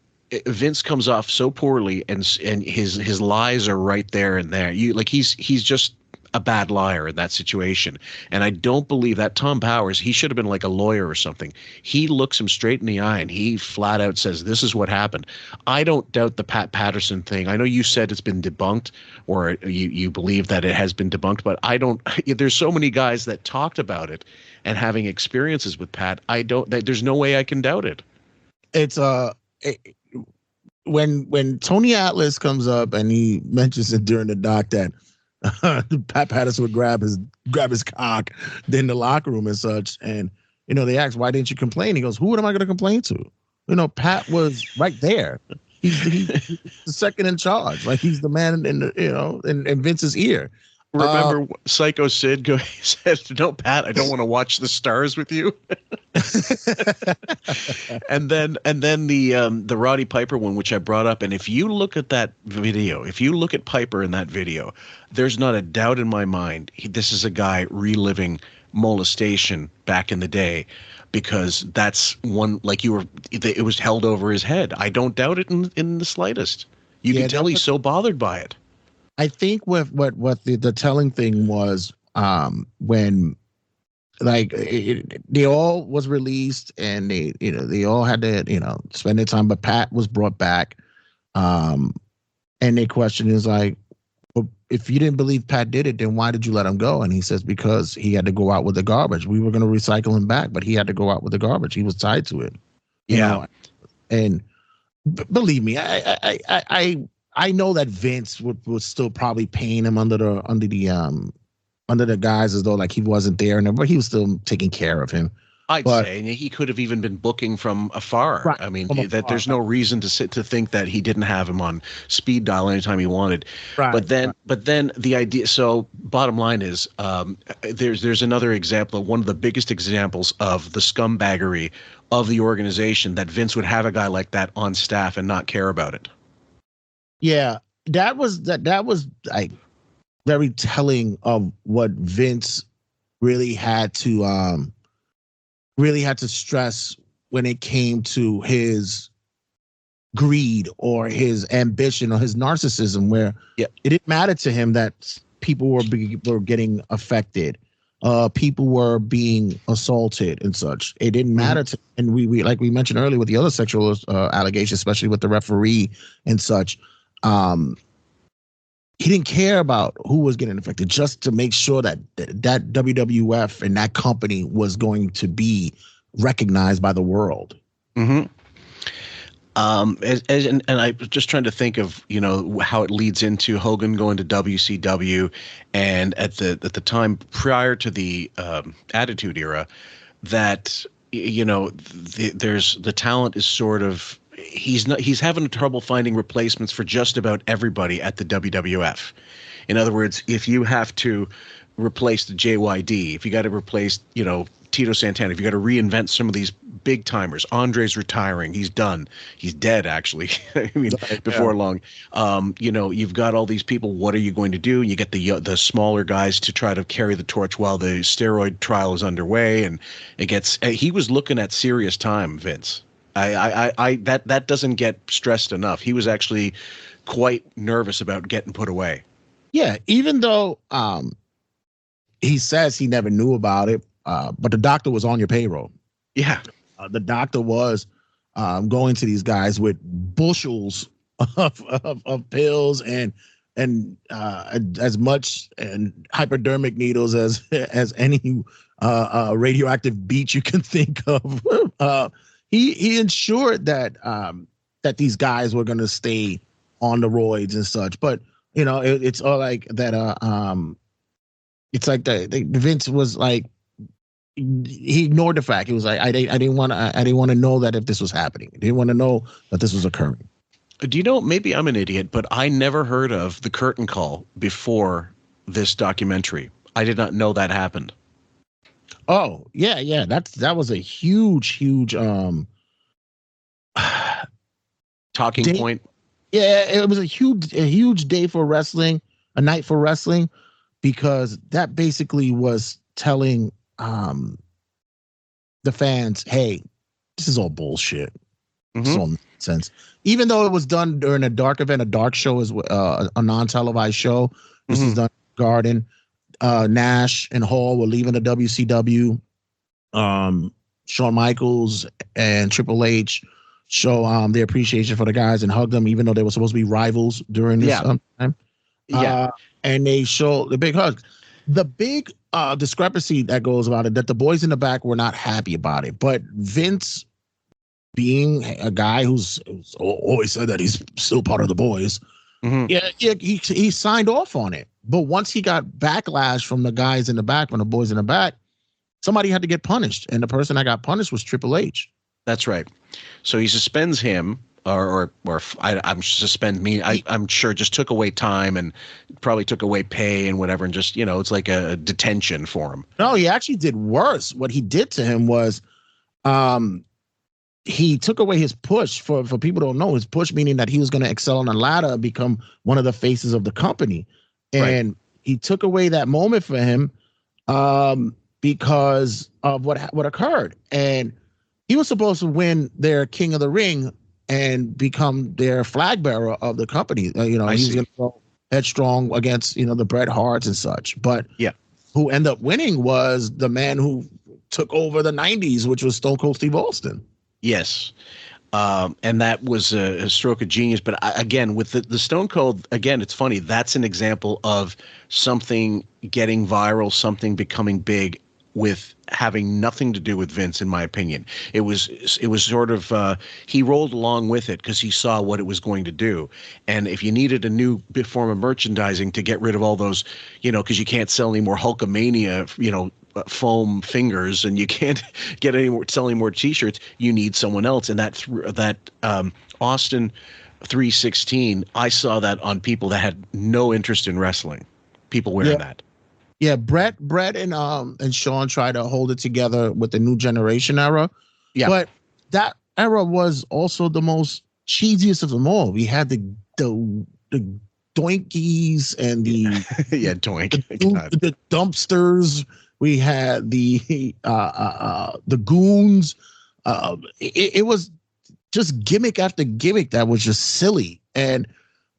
Vince comes off so poorly, and his lies are right there and there. He's just a bad liar in that situation. And I don't believe that Tom Powers, he should have been like a lawyer or something. He looks him straight in the eye and he flat out says, this is what happened. I don't doubt the Pat Patterson thing. I know you said it's been debunked, or you believe that it has been debunked, but I don't. There's so many guys that talked about it and having experiences with Pat. There's no way I can doubt it. It's when Tony Atlas comes up and he mentions it during the doc that Pat Patterson would grab his cock in the locker room and such, and they ask, why didn't you complain? He goes, who am I going to complain to? Pat was right there. He's the second in charge. Like, he's the man in Vince's ear. Remember Psycho Sid said, no, Pat, I don't want to watch the stars with you. and then the Roddy Piper one, which I brought up. And if you look at that video, if you look at Piper in that video, there's not a doubt in my mind. This is a guy reliving molestation back in the day, because that's one, it was held over his head. I don't doubt it in the slightest. You can tell he's so bothered by it. I think what the telling thing was, when they all was released and they all had to spend their time, but Pat was brought back, and their question is like, well, if you didn't believe Pat did it, then why did you let him go? And he says, because he had to go out with the garbage. We were going to recycle him back, but he had to go out with the garbage. He was tied to it. And believe me, I know that Vince was still probably paying him under the guise as though like he wasn't there, but he was still taking care of him. I'd say he could have even been booking from afar. Right, I mean, there's no reason to think that he didn't have him on speed dial anytime he wanted. Right, but then the idea. So bottom line is, there's another example, one of the biggest examples of the scumbaggery of the organization, that Vince would have a guy like that on staff and not care about it. Yeah, that was like very telling of what Vince really had to stress when it came to his greed or his ambition or his narcissism, where it didn't matter to him that people were getting affected, people were being assaulted and such. It didn't matter to, and we like we mentioned earlier with the other sexual allegations, especially with the referee and such. he didn't care about who was getting affected, just to make sure that WWF and that company was going to be recognized by the world. Mm-hmm. And I was just trying to think of, how it leads into Hogan going to WCW, and at the time prior to the Attitude Era, that there's the talent is sort of he's having trouble finding replacements for just about everybody at the WWF. In other words, if you have to replace the JYD, if you got to replace Tito Santana, if you got to reinvent some of these big timers, Andre's retiring, he's done, he's dead actually. I mean, before long. You've got all these people. What are you going to do? You get the smaller guys to try to carry the torch while the steroid trial is underway, and he was looking at serious time, Vince. That doesn't get stressed enough. He was actually quite nervous about getting put away. Yeah, even though he says he never knew about it, but the doctor was on your payroll. Yeah. The doctor was going to these guys with bushels of pills and as much and hypodermic needles as any radioactive beach you can think of. He ensured that these guys were going to stay on the roids and such. But it's all like that. It's like Vince was like, he ignored the fact. He was like, I didn't want to know that if this was happening. I didn't want to know that this was occurring. Do you know, maybe I'm an idiot, but I never heard of the curtain call before this documentary. I did not know that happened. Oh, yeah. That was a huge talking point. Yeah, it was a huge day for wrestling, a night for wrestling, because that basically was telling the fans, hey, this is all bullshit. Mm-hmm. This all nonsense. Even though it was done during a dark event, a dark show is a non-televised show. This is done in the Garden. Nash and Hall were leaving the WCW. Shawn Michaels and Triple H show their appreciation for the guys and hug them, even though they were supposed to be rivals during this time. Yeah. And they show the big hugs. The big discrepancy that goes about it, that the boys in the back were not happy about it. But Vince, being a guy who's always said that he's still part of the boys, he signed off on it. But once he got backlash from the guys in the back, from the boys in the back, somebody had to get punished. And the person that got punished was Triple H. That's right. So he suspends him, I'm sure just took away time and probably took away pay and whatever, and just it's like a detention for him. No, he actually did worse. What he did to him was, he took away his push. For people who don't know, his push meaning that he was going to excel on the ladder, become one of the faces of the company, and he took away that moment for him, because of what occurred. And he was supposed to win their King of the Ring and become their flag bearer of the company. He was going to go headstrong against, the Bret Harts and such. But who ended up winning was the man who took over the 90s, which was Stone Cold Steve Austin. Yes. And that was a stroke of genius. But again, with the Stone Cold, again, it's funny. That's an example of something getting viral, something becoming big, with having nothing to do with Vince, in my opinion. It was sort of he rolled along with it because he saw what it was going to do. And if you needed a new form of merchandising to get rid of all those, because you can't sell any more Hulkamania, foam fingers, and you can't sell any more T-shirts, you need someone else. And that Austin 316, I saw that on people that had no interest in wrestling, people wearing that. Yeah, Bret and Shawn tried to hold it together with the New Generation era. Yeah. But that era was also the most cheesiest of them all. We had the doinkies and the the dumpsters. We had the goons. It was just gimmick after gimmick that was just silly. And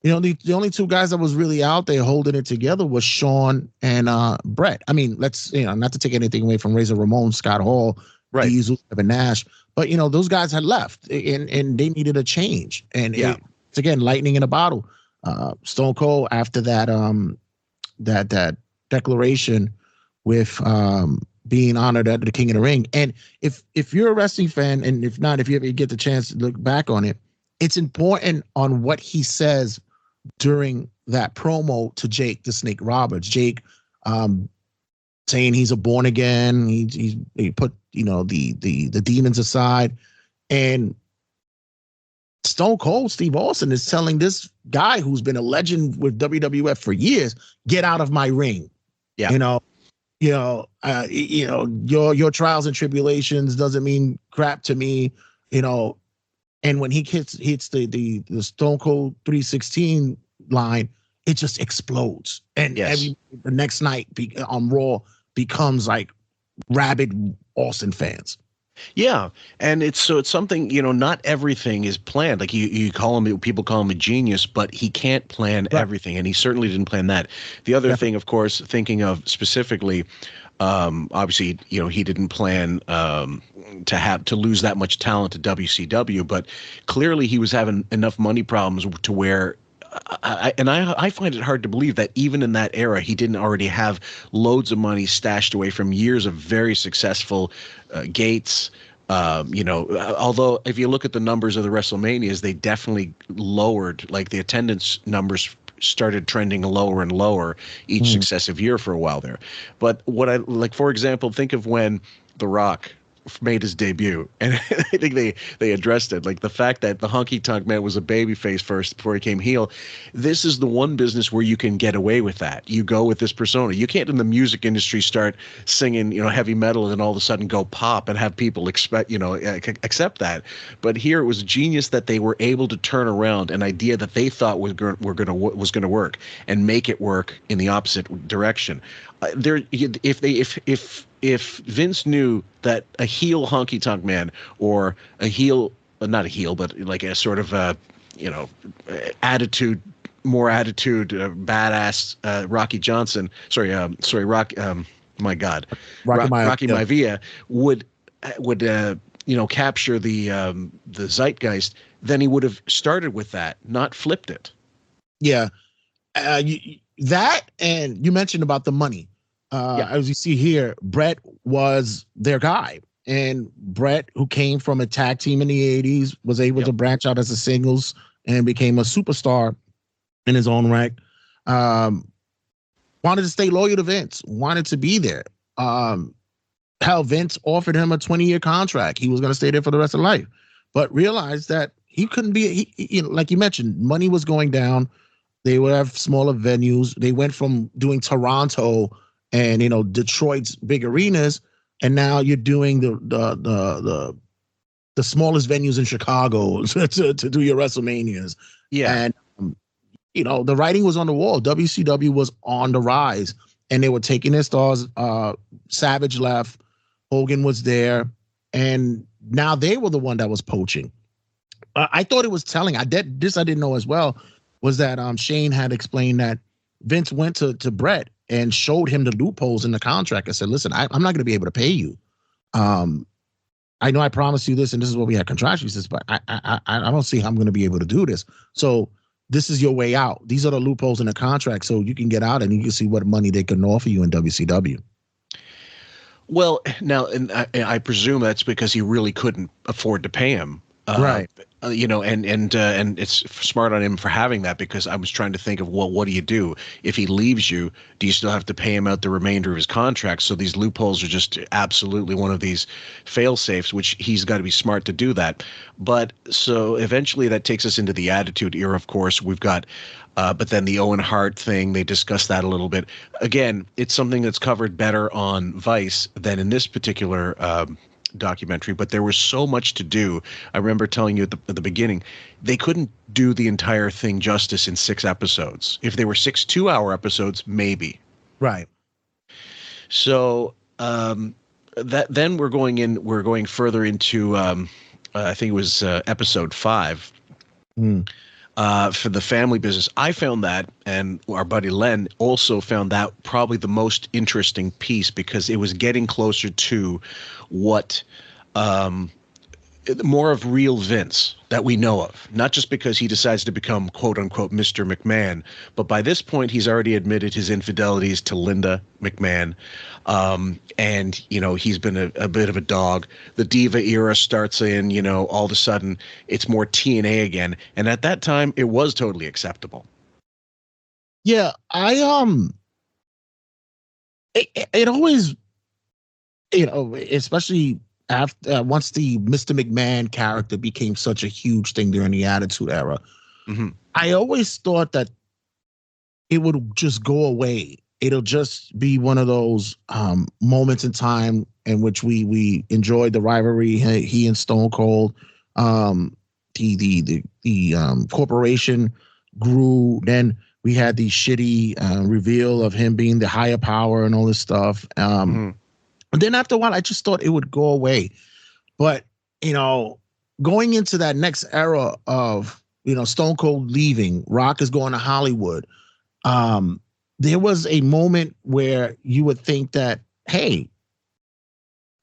the only two guys that was really out there holding it together was Shawn and Bret. I mean, let's not to take anything away from Razor Ramon, Scott Hall, Diesel, Kevin Nash, but those guys had left and they needed a change. And it's again lightning in a bottle. Stone Cold, after that declaration with being honored at the King of the Ring. And if you're a wrestling fan, and if not, if you ever get the chance to look back on it, it's important on what he says during that promo to Jake the Snake Roberts. Jake saying he's a born again. He put the demons aside, and Stone Cold Steve Austin is telling this guy who's been a legend with WWF for years, get out of my ring. Yeah. Your trials and tribulations doesn't mean crap to me. And when he hits the Stone Cold 316 line, it just explodes. And the next night on Raw becomes like rabid Austin fans. Yeah, and it's something, not everything is planned. Like people call him a genius, but he can't plan everything, and he certainly didn't plan that. The other thing, of course, thinking of specifically, obviously, he didn't plan to lose that much talent to WCW, but clearly he was having enough money problems to where. I find it hard to believe that even in that era, he didn't already have loads of money stashed away from years of very successful gates. Although if you look at the numbers of the WrestleManias, they definitely lowered, like the attendance numbers started trending lower and lower each successive year for a while there. But for example, think of when The Rock made his debut, and I think they addressed it, like the fact that the Honky Tonk Man was a babyface first before he came heel. This is the one business where you can get away with that. You go with this persona. You can't in the music industry start singing heavy metal and then all of a sudden go pop and have people accept that. But here it was genius that they were able to turn around an idea that they thought was going to work and make it work in the opposite direction. If Vince knew that a heel Honky Tonk Man or a heel, not a heel, but like a sort of attitude, badass Rocky Johnson, my God, Rocky Maivia would capture the zeitgeist, then he would have started with that, not flipped it. Yeah, that, and you mentioned about the money. As you see here, Bret was their guy. And Bret, who came from a tag team in the 80s, was able to branch out as a singles and became a superstar in his own right. Wanted to stay loyal to Vince, wanted to be there. Hell, Vince offered him a 20-year contract. He was going to stay there for the rest of life, but realized that he couldn't be, like you mentioned, money was going down. They would have smaller venues. They went from doing Toronto and Detroit's big arenas, and now you're doing the smallest venues in Chicago to do your WrestleManias. Yeah, and the writing was on the wall. WCW was on the rise, and they were taking their stars. Savage left, Hogan was there, and now they were the one that was poaching. I thought it was telling. I didn't know as well, was that Shane had explained that Vince went to Bret and showed him the loopholes in the contract and said, listen, I'm not going to be able to pay you. I know I promised you this, and this is what we had contractually, but I don't see how I'm going to be able to do this. So this is your way out. These are the loopholes in the contract, so you can get out and you can see what money they can offer you in WCW. Well, now, and I presume that's because he really couldn't afford to pay him. Right. And it's smart on him for having that, because I was trying to think of, well, what do you do if he leaves you? Do you still have to pay him out the remainder of his contract? So these loopholes are just absolutely one of these fail safes, which he's got to be smart to do that. But so eventually that takes us into the Attitude Era. Of course, we've got, but then the Owen Hart thing, they discussed that a little bit. Again, it's something that's covered better on Vice than in this particular documentary, but there was so much to do. I remember telling you at the beginning, they couldn't do the entire thing justice in 6 episodes. If they were 6 2-hour episodes, maybe. Right. So then we're going further into I think it was episode 5. For the family business. I found that, and our buddy Len also found that probably the most interesting piece, because it was getting closer to what more of real Vince that we know of, not just because he decides to become quote unquote Mr. McMahon, but by this point he's already admitted his infidelities to Linda McMahon. And, you know, he's been a bit of a dog. The Diva era starts in, you know, all of a sudden it's more TNA again. And at that time it was totally acceptable. Yeah, it always, you know, especially after once the Mr. McMahon character became such a huge thing during the Attitude Era, I always thought that it would just go away. It'll just be one of those moments in time in which we enjoyed the rivalry. He and Stone Cold, the corporation grew. Then we had the shitty reveal of him being the higher power and all this stuff. And then after a while, I just thought it would go away. But, you know, going into that next era of, you know, Stone Cold leaving, Rock is going to Hollywood. There was a moment where you would think that, hey,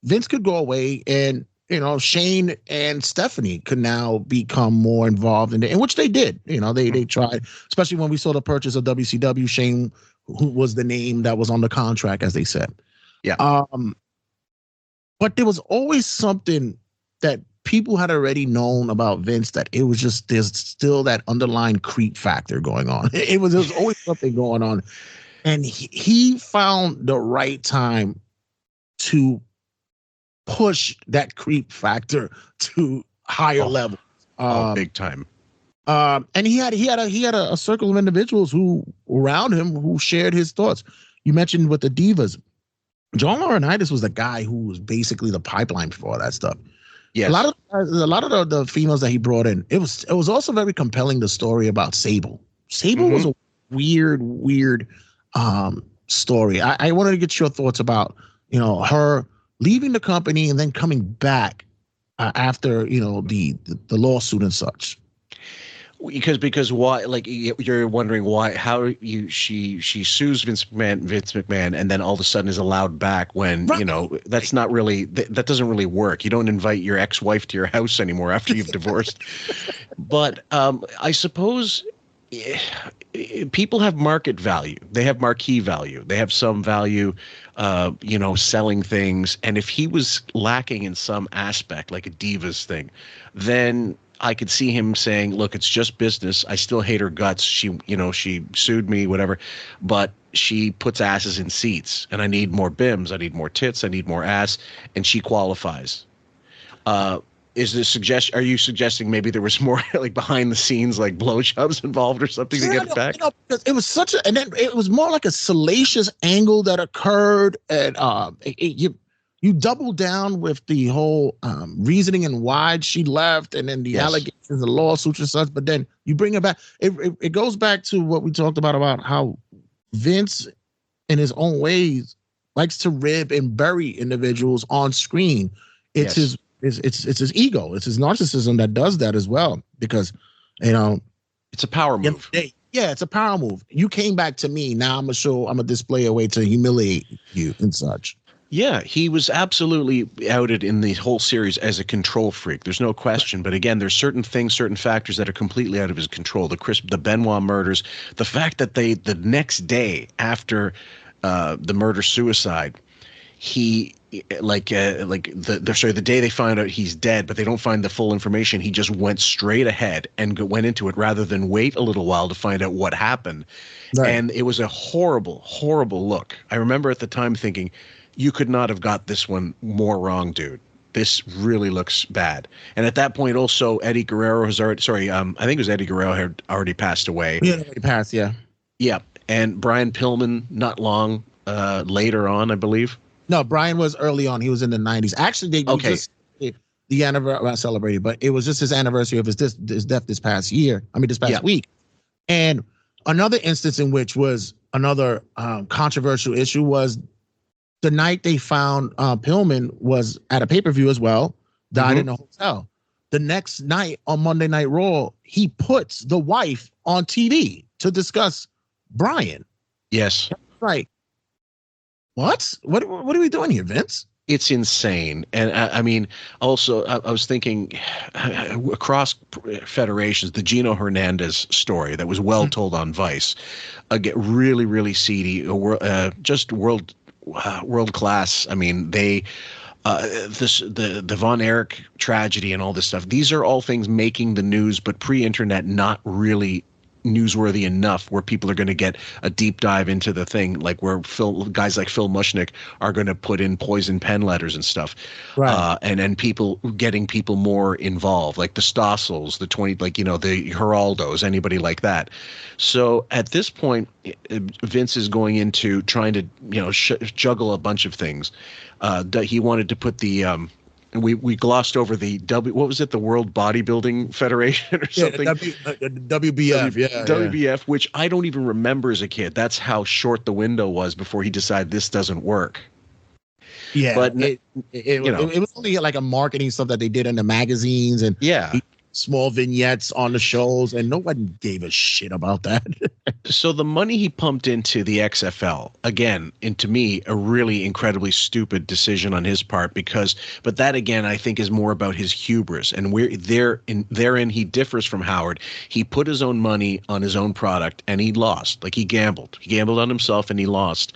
Vince could go away and, you know, Shane and Stephanie could now become more involved in it, and which they did. You know, they tried, especially when we saw the purchase of WCW. Shane, who was the name that was on the contract, as they said. Yeah. But there was always something that people had already known about Vince, that it was just, there's still that underlying creep factor going on. There was always something going on. And he found the right time to push that creep factor to higher levels. Big time. And he had a circle of individuals who around him who shared his thoughts. You mentioned with the Divas, John Laurinaitis was the guy who was basically the pipeline for all that stuff. Yes. A lot of the females that he brought in, it was also very compelling, the story about Sable. Sable was a weird story. I wanted to get your thoughts about, you know, her leaving the company and then coming back after, you know, the lawsuit and such. Because why? Like, you're wondering why? How she sues Vince McMahon, and then all of a sudden is allowed back when you know that's not really that doesn't really work. You don't invite your ex-wife to your house anymore after you've divorced. But I suppose people have market value. They have marquee value. They have some value, you know, selling things. And if he was lacking in some aspect, like a Divas thing, then I could see him saying, look, it's just business. I still hate her guts. She sued me, whatever, but she puts asses in seats, and I need more bims. I need more tits. I need more ass. And she qualifies. Is this are you suggesting maybe there was more like behind the scenes, like blowjobs involved or something to get it back? Because it was and then it was more like a salacious angle that occurred, and you double down with the whole reasoning and why she left, and then the allegations, the lawsuits and such. But then you bring it back. It goes back to what we talked about how Vince, in his own ways, likes to rib and bury individuals on screen. It's his ego, it's his narcissism that does that as well. Because, you know, it's a power move. Yeah, it's a power move. You came back to me. Now I'm gonna display a way to humiliate you and such. Yeah, he was absolutely outed in the whole series as a control freak. There's no question. But again, there's certain things, certain factors that are completely out of his control. The Benoit murders, the fact that the next day after the murder-suicide, he the day they find out he's dead, but they don't find the full information. He just went straight ahead and went into it rather than wait a little while to find out what happened. Right. And it was a horrible, horrible look. I remember at the time thinking, you could not have got this one more wrong, dude. This really looks bad. And at that point, also, Eddie Guerrero has already, I think it was Eddie Guerrero had already passed away. He had already passed, yeah. Yeah. And Brian Pillman, not long later on, I believe. No, Brian was early on. He was in the 90s. Actually, just the anniversary celebrated, but it was just his anniversary of his death this past week. And another instance in which was another controversial issue was the night they found Pillman was at a pay-per-view as well, died in a hotel. The next night on Monday Night Raw, he puts the wife on TV to discuss Brian. Yes. Right. What are we doing here, Vince? It's insane. And I mean, also, I was thinking across federations, the Gino Hernandez story that was well told on Vice, again, really, really seedy, just world class. I mean, the Von Erich tragedy and all this stuff. These are all things making the news, but pre-internet, not really newsworthy enough where people are going to get a deep dive into the thing, like where guys like Phil Mushnick are going to put in poison pen letters and stuff, Right. and people getting people more involved, like the Stossels, the 20, like, you know, the Geraldos, anybody like that. So at this point, Vince is going into trying to, you know, juggle a bunch of things. He wanted to put the we glossed over the what was it, the World Bodybuilding Federation or something? WBF, WBF, which I don't even remember as a kid. That's how short the window was before he decided this doesn't work. Yeah, but it was only like a marketing stuff that they did in the magazines and small vignettes on the shows, and no one gave a shit about that. So the money he pumped into the XFL, again, and to me, a really incredibly stupid decision on his part, but that again, I think is more about his hubris, and therein he differs from Howard. He put his own money on his own product and he lost. Like, he gambled on himself and he lost.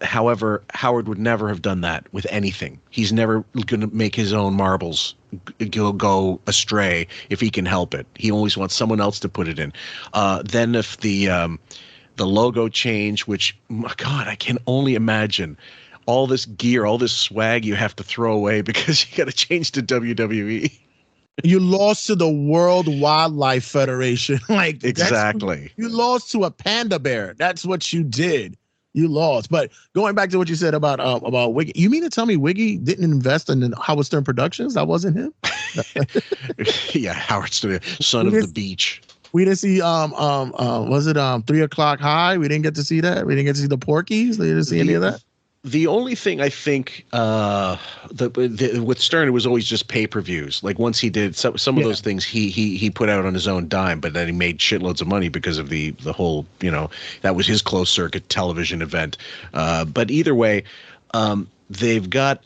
However, Howard would never have done that with anything. He's never going to make his own marbles go astray if he can help it. He always wants someone else to put it in. Then if the logo change, which, my God, I can only imagine all this gear, all this swag you have to throw away because you got to change to WWE. You lost to the World Wildlife Federation. Like, exactly. You lost to a panda bear. That's what you did. You lost. But going back to what you said about Wiggy, you mean to tell me Wiggy didn't invest in Howard Stern Productions? That wasn't him? Yeah, Howard Stern, son of the beach. We didn't see was it 3 o'clock high? We didn't get to see that. We didn't get to see the Porkies. We didn't see any of that. The only thing I think with Stern, it was always just pay-per-views. Like, once he did some of those things, he put out on his own dime, but then he made shitloads of money because of the whole, you know, that was his closed circuit television event. But either way, they've got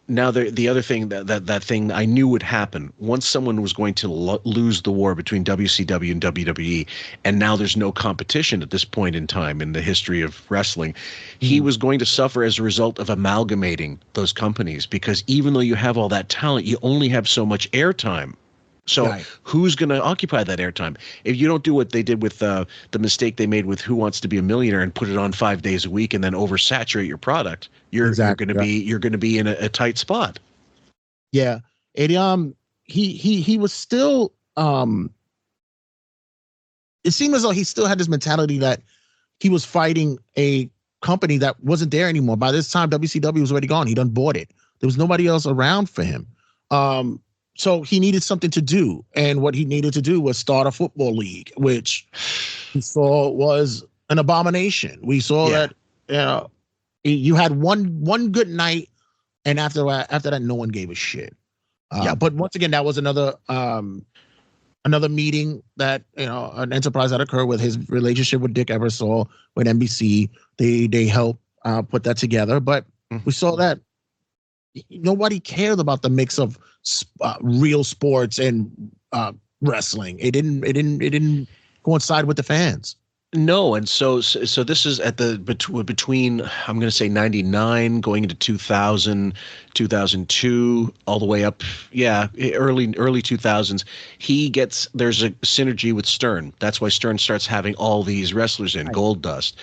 now the other thing that thing I knew would happen once someone was going to lose the war between WCW and WWE, and now there's no competition at this point in time in the history of wrestling. He was going to suffer as a result of amalgamating those companies, because even though you have all that talent, you only have so much airtime. So who's going to occupy that airtime? If you don't do what they did with the mistake they made with Who Wants to Be a Millionaire and put it on 5 days a week and then oversaturate your product, you're going to be in a tight spot. Yeah, and he was still it seemed as though he still had this mentality that he was fighting a company that wasn't there anymore. By this time, WCW was already gone. He done bought it. There was nobody else around for him. So he needed something to do. And what he needed to do was start a football league, which he saw was an abomination. We saw that, you know, you had one good night, and after that, no one gave a shit. But once again, that was another meeting that, you know, an enterprise that occurred with his relationship with Dick Ebersol with NBC. They helped put that together. But we saw that nobody cared about the mix of real sports and wrestling. It didn't coincide with the fans. No, and so this is at the between I'm going to say 99 going into 2000, 2002 all the way up, early 2000s. There's a synergy with Stern. That's why Stern starts having all these wrestlers in Goldust,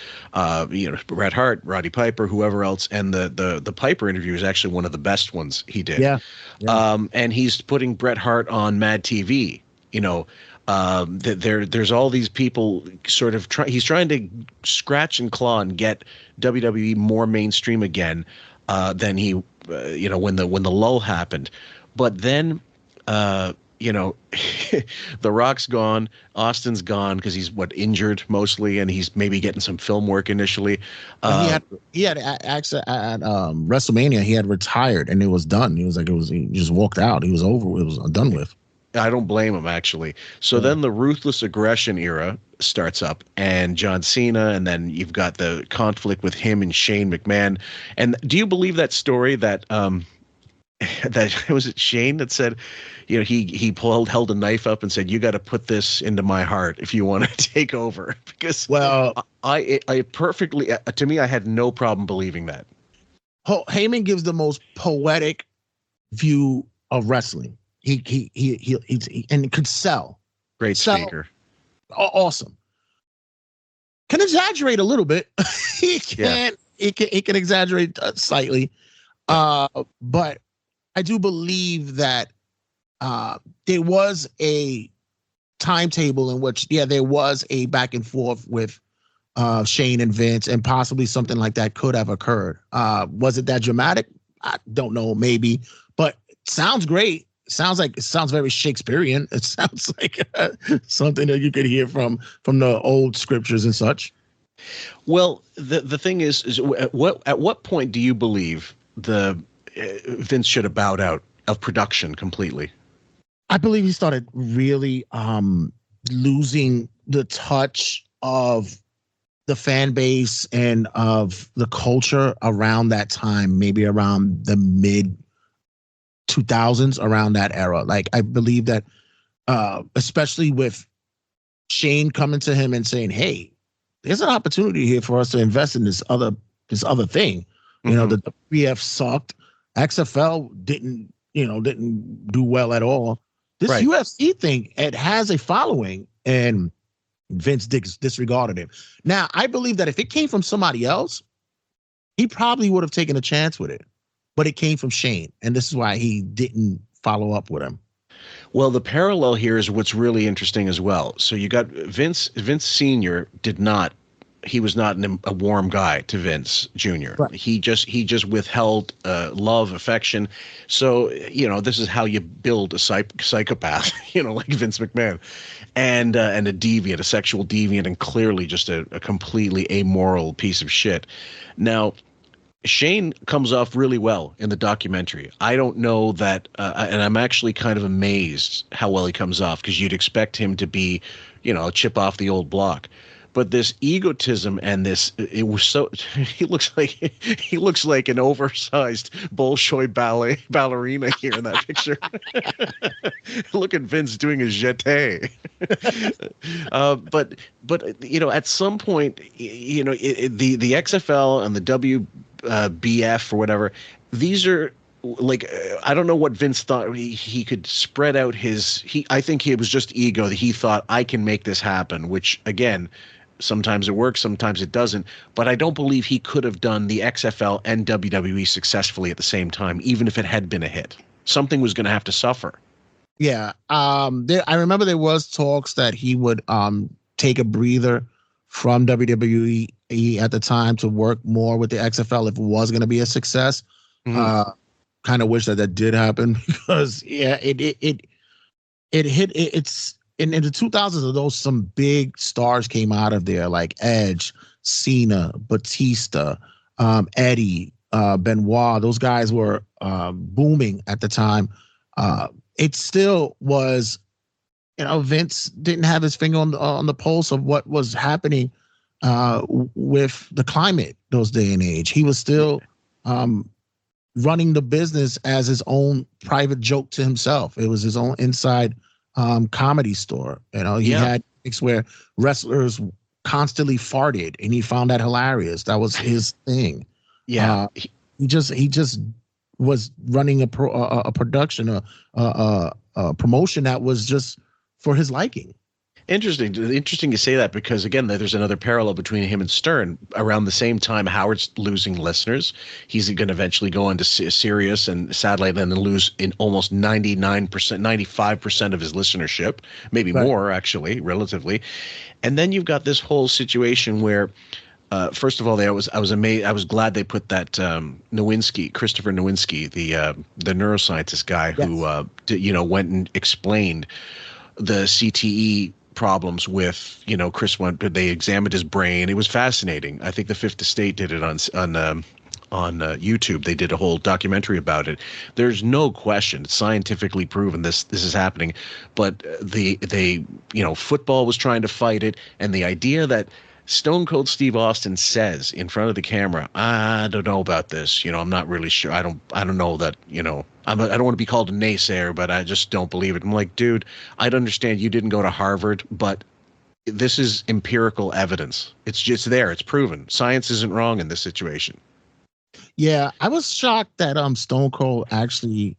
Bret Hart, Roddy Piper, whoever else, and the Piper interview is actually one of the best ones he did. And he's putting Bret Hart on Mad TV, you know. There's all these people sort of he's trying to scratch and claw and get WWE more mainstream again than he when the lull happened. But then The Rock's gone, Austin's gone because he's injured mostly, and he's maybe getting some film work initially. He had actually at WrestleMania, he had retired and it was done. He just walked out. He was over. It was done with. I don't blame him, actually. So then the Ruthless Aggression era starts up, and John Cena, and then you've got the conflict with him and Shane McMahon. And do you believe that story that that was it Shane that said, you know, he held a knife up and said, "You got to put this into my heart if you want to take over." Because I perfectly, to me, I had no problem believing that. Heyman gives the most poetic view of wrestling. He and could sell. Great speaker. Awesome. Can exaggerate a little bit. He can exaggerate slightly. But I do believe that there was a timetable in which, there was a back and forth with Shane and Vince, and possibly something like that could have occurred. Was it that dramatic? I don't know, maybe, but sounds great. It sounds very Shakespearean. It sounds like something that you could hear from the old scriptures and such. Well, the thing is at what point do you believe Vince should have bowed out of production completely? I believe he started really losing the touch of the fan base and of the culture around that time, maybe around the mid 2000s, around that era. Like, I believe that especially with Shane coming to him and saying, "Hey, there's an opportunity here for us to invest in this other thing." You know, the WF sucked. XFL didn't do well at all. This UFC thing, it has a following, and Vince disregarded him. Now, I believe that if it came from somebody else, he probably would have taken a chance with it. But it came from Shane, and this is why he didn't follow up with him. Well, the parallel here is what's really interesting as well. So you got Vince Sr. He was not a warm guy to Vince Jr. Right. He just withheld love, affection. So, you know, this is how you build a psychopath, you know, like Vince McMahon, and a deviant, a sexual deviant, and clearly just a completely amoral piece of shit. Now, Shane comes off really well in the documentary. I don't know that, and I'm actually kind of amazed how well he comes off, because you'd expect him to be, you know, a chip off the old block. But this egotism and it was so, he looks like an oversized Bolshoi ballerina here in that picture. Look at Vince doing a jeté. But you know, at some point, you know, the XFL and the WBF or whatever, these are, like, I don't know what Vince thought. He could spread out I think it was just ego that he thought, I can make this happen, which, again, sometimes it works, sometimes it doesn't. But I don't believe he could have done the XFL and WWE successfully at the same time, even if it had been a hit. Something was going to have to suffer. Yeah. I remember there was talks that he would take a breather from WWE at the time to work more with the XFL if it was going to be a success. Kind of wish that did happen, because it hit. It's in the 2000s. Those some big stars came out of there, like Edge, Cena, Batista, Eddie, Benoit. Those guys were booming at the time. It still was, you know, Vince didn't have his finger on the pulse of what was happening with the climate those day and age. He was still running the business as his own private joke to himself. It was his own inside comedy store. You know, he had gigs where wrestlers constantly farted, and he found that hilarious. That was his thing. Yeah, he just was running a production, a promotion that was just for his liking. Interesting you say that, because again, there's another parallel between him and Stern. Around the same time, Howard's losing listeners. He's going to eventually go into Sirius, and sadly then lose in almost 99%, 95% of his listenership, maybe more actually, relatively. And then you've got this whole situation where, first of all, I was amazed. I was glad they put that Christopher Nowinski, the neuroscientist guy who went and explained the CTE problems with, you know, Chris went, they examined his brain. It was fascinating. I think the Fifth Estate did it on YouTube. They did a whole documentary about it. There's no question, it's scientifically proven this is happening. But football was trying to fight it, and the idea that Stone Cold Steve Austin says in front of the camera, I don't know about this. I'm not really sure. I don't know that, I don't want to be called a naysayer, but I just don't believe it. I'm like, dude, I'd understand you didn't go to Harvard, but this is empirical evidence. It's just there. It's proven. Science isn't wrong in this situation. Yeah, I was shocked that Stone Cold actually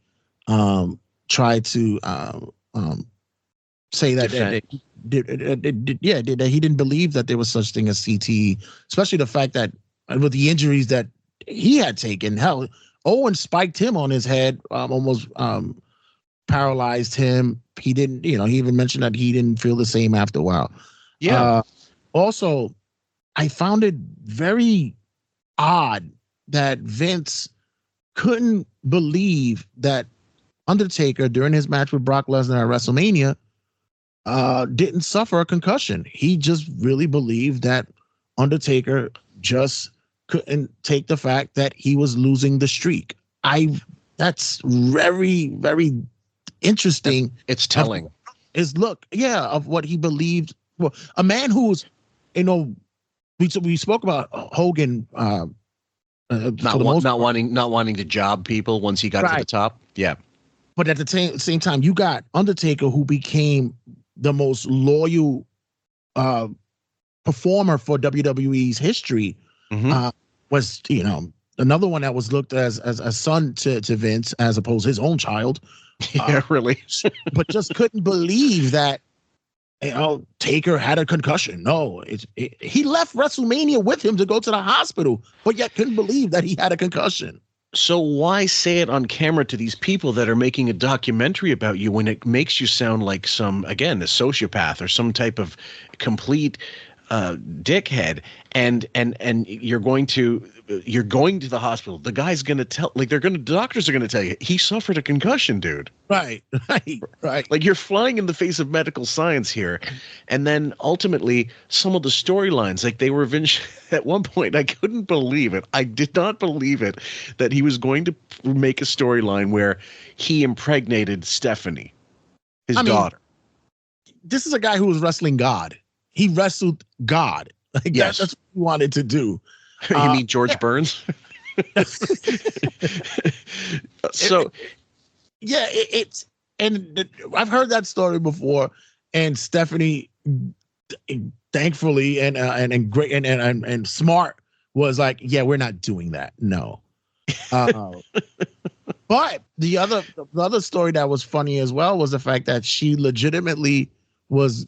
tried to say that that he didn't believe that there was such thing as CTE, especially the fact that with the injuries that he had taken. Hell, Owen spiked him on his head, almost paralyzed him. He didn't, he even mentioned that he didn't feel the same after a while. Yeah. Also, I found it very odd that Vince couldn't believe that Undertaker, during his match with Brock Lesnar at WrestleMania, didn't suffer a concussion. He just really believed that Undertaker just couldn't take the fact that he was losing the streak. That's very, very interesting. It's telling. Of what he believed. Well, a man who's, we spoke about Hogan. Not wanting to job people once he got to the top. Yeah. But at the same time, you got Undertaker, who became the most loyal performer for WWE's history. Mm-hmm. Was another one that was looked as a son to Vince, as opposed to his own child. Yeah, really. But just couldn't believe that Taker had a concussion. No, he left WrestleMania with him to go to the hospital, but yet couldn't believe that he had a concussion. So why say it on camera to these people that are making a documentary about you when it makes you sound like a sociopath or some type of complete dickhead? And you're going to the hospital. The guy's going to doctors are going to tell you he suffered a concussion, dude. Right. Like, you're flying in the face of medical science here. And then ultimately some of the storylines, like they were at one point, I couldn't believe it. I did not believe it that he was going to make a storyline where he impregnated Stephanie, his daughter. This is a guy who was wrestling God. He wrestled God. Like, yes. That's what he wanted to do. You mean George Burns? So, I've heard that story before, and Stephanie, thankfully and great and smart, was like, yeah, we're not doing that. No. But the other story that was funny as well was the fact that she legitimately was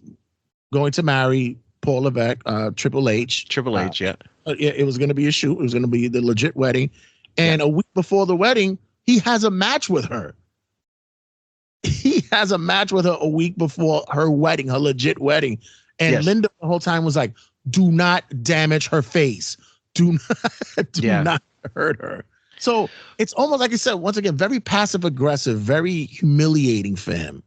going to marry Paul Levesque, Triple H. Triple H, yeah. It was going to be a shoot. It was going to be the legit wedding. And a week before the wedding, he has a match with her. He has a match with her a week before her wedding, her legit wedding. And Linda the whole time was like, do not damage her face. Do not hurt her. So it's almost like I said, once again, very passive aggressive, very humiliating for him.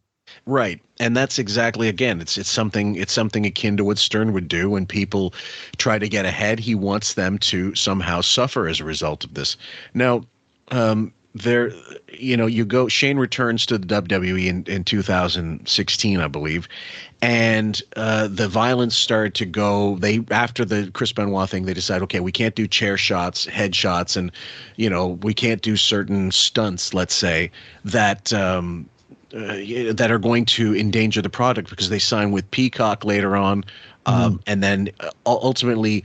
Right. And that's exactly, again, it's something akin to what Stern would do when people try to get ahead. He wants them to somehow suffer as a result of this. Now, Shane returns to the WWE in 2016, I believe. And the violence started to go. After the Chris Benoit thing, they decided, okay, we can't do chair shots, head shots, and we can't do certain stunts, let's say, that are going to endanger the product, because they sign with Peacock later on, and then ultimately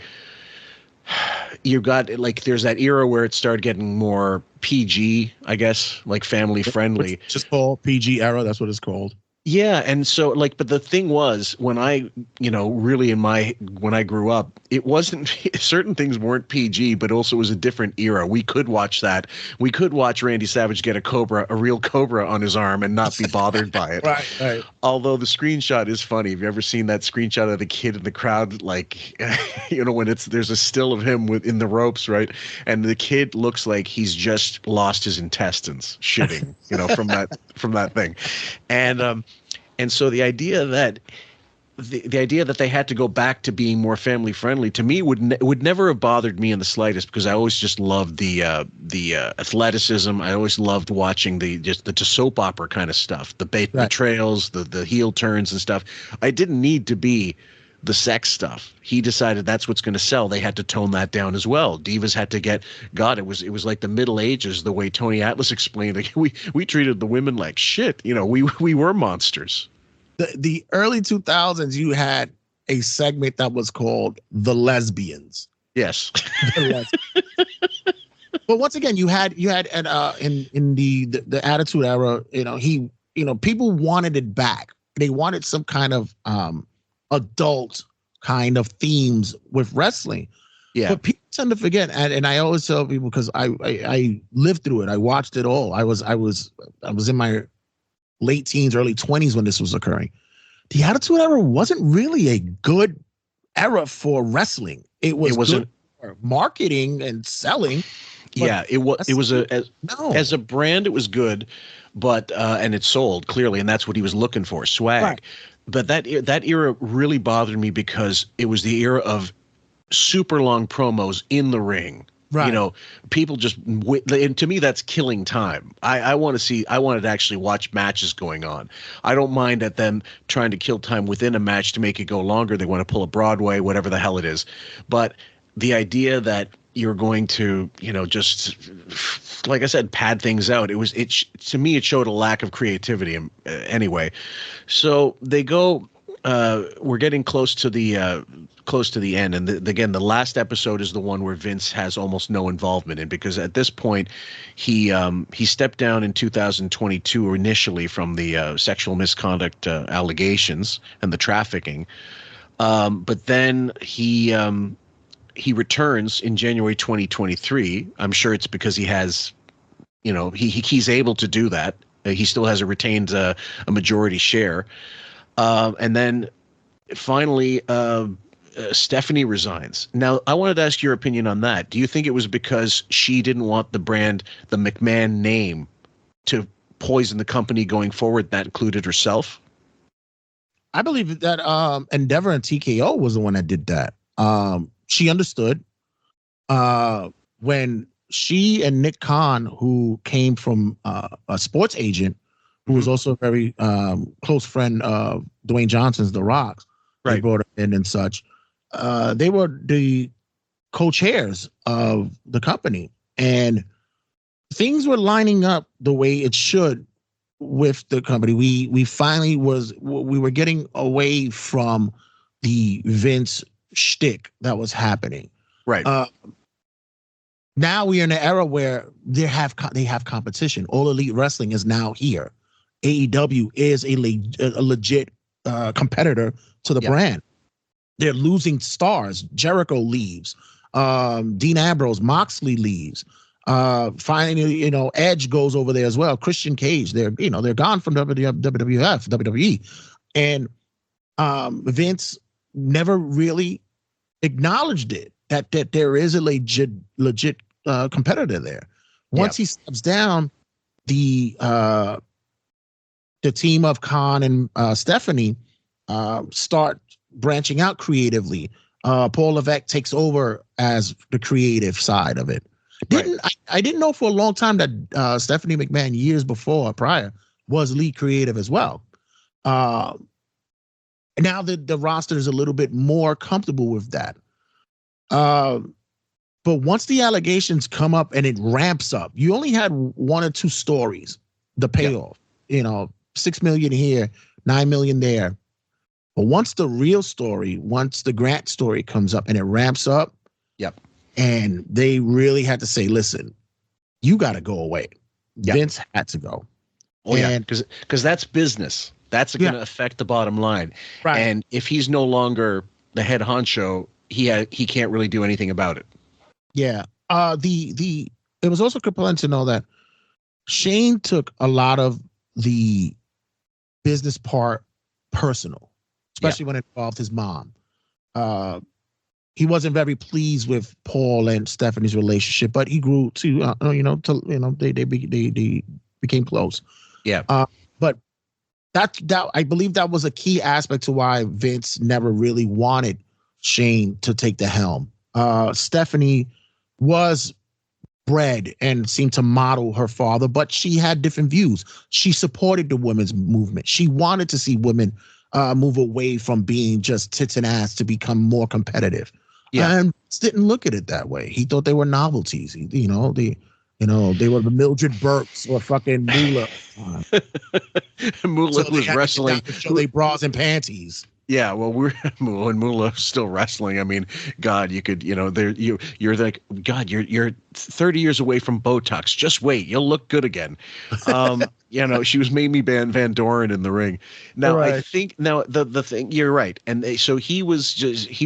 you got, like, there's that era where it started getting more PG, I guess, like family friendly. It's just called PG era. That's what it's called. Yeah, and so, but the thing was, when I, really when I grew up, it wasn't, certain things weren't PG, but also it was a different era. We could watch that. We could watch Randy Savage get a real cobra on his arm and not be bothered by it. Right. Although the screenshot is funny. Have you ever seen that screenshot of the kid in the crowd, like, when there's a still of him in the ropes, right? And the kid looks like he's just lost his intestines shitting, from that thing. And so the idea that the idea that they had to go back to being more family friendly to me would never have bothered me in the slightest, because I always just loved the athleticism. I always loved watching the soap opera kind of stuff, the betrayals, the heel turns and stuff. I didn't need to be the sex stuff. He decided that's what's going to sell. They had to tone that down as well. Divas had to get, God, it was like the Middle Ages, the way Tony Atlas explained it. We treated the women like shit. You know, we were monsters. The early 2000s, you had a segment that was called The Lesbians. Yes. But once again, you had in the Attitude Era, people wanted it back. They wanted some kind of adult kind of themes with wrestling. Yeah. But people tend to forget, and I always tell people, because I lived through it. I watched it all. I was in my late teens, early 20s when this was occurring. The Attitude Era wasn't really a good era for wrestling. It wasn't good for marketing and selling. Yeah, as a brand, it was good, but and it sold clearly, and that's what he was looking for, swag. Right. But that era really bothered me because it was the era of super long promos in the ring. Right. You know, people just, and to me, that's killing time. I wanted to actually watch matches going on. I don't mind at them trying to kill time within a match to make it go longer. They want to pull a Broadway, whatever the hell it is. But the idea that you're going to, just, like I said, pad things out. To me, it showed a lack of creativity anyway. So they go, we're getting close to the end. And again, the last episode is the one where Vince has almost no involvement in, because at this point he stepped down in 2022 initially from the sexual misconduct allegations and the trafficking. But then he returns in January 2023. I'm sure it's because he has, he's able to do that. He still has retained a majority share. And then finally, Stephanie resigns. Now, I wanted to ask your opinion on that. Do you think it was because she didn't want the brand, the McMahon name, to poison the company going forward? That included herself? I believe that Endeavor and TKO was the one that did that. She understood when she and Nick Khan, who came from a sports agent, who was also a very close friend of Dwayne Johnson's, The Rock's, right, they brought her in and such. They were the co-chairs of the company, and things were lining up the way it should with the company. We finally we were getting away from the Vince shtick that was happening. Right. Now we are in an era where they have competition. All Elite Wrestling is now here. AEW is a legit competitor to the brand. They're losing stars. Jericho leaves. Dean Ambrose, Moxley leaves. Finally, Edge goes over there as well. Christian Cage, they're gone from WWE, and Vince never really acknowledged it that there is a legit competitor there. Once he steps down, the team of Khan and Stephanie start branching out creatively. Paul Levesque takes over as the creative side of it. I didn't know for a long time that Stephanie McMahon, years prior, was lead creative as well. Now the roster is a little bit more comfortable with that. But once the allegations come up and it ramps up, you only had one or two stories, the payoff, 6 million here, 9 million there. But once the real story, once the Grant story comes up and it ramps up, and they really had to say, listen, you got to go away. Vince had to go. Oh, because that's business. That's going to affect the bottom line. Right. And if he's no longer the head honcho, he can't really do anything about it. Yeah. It was also compelling to know that Shane took a lot of the business part personal, especially when it involved his mom. He wasn't very pleased with Paul and Stephanie's relationship, but he grew to they became close. Yeah. But that I believe that was a key aspect to why Vince never really wanted Shane to take the helm. Stephanie was bred and seemed to model her father, but she had different views. She supported the women's movement. She wanted to see women move away from being just tits and ass to become more competitive. Yeah. And didn't look at it that way. He thought they were novelties. They were the Mildred Burks or fucking Moolah. Moolah was wrestling. Show they bras and panties. Yeah, well, we're Moolah still wrestling. I mean, God, you could, you're like, God, you're 30 years away from Botox. Just wait, you'll look good again. She was Mamie Van Doren in the ring. Now, right. I think the thing, you're right, and so he was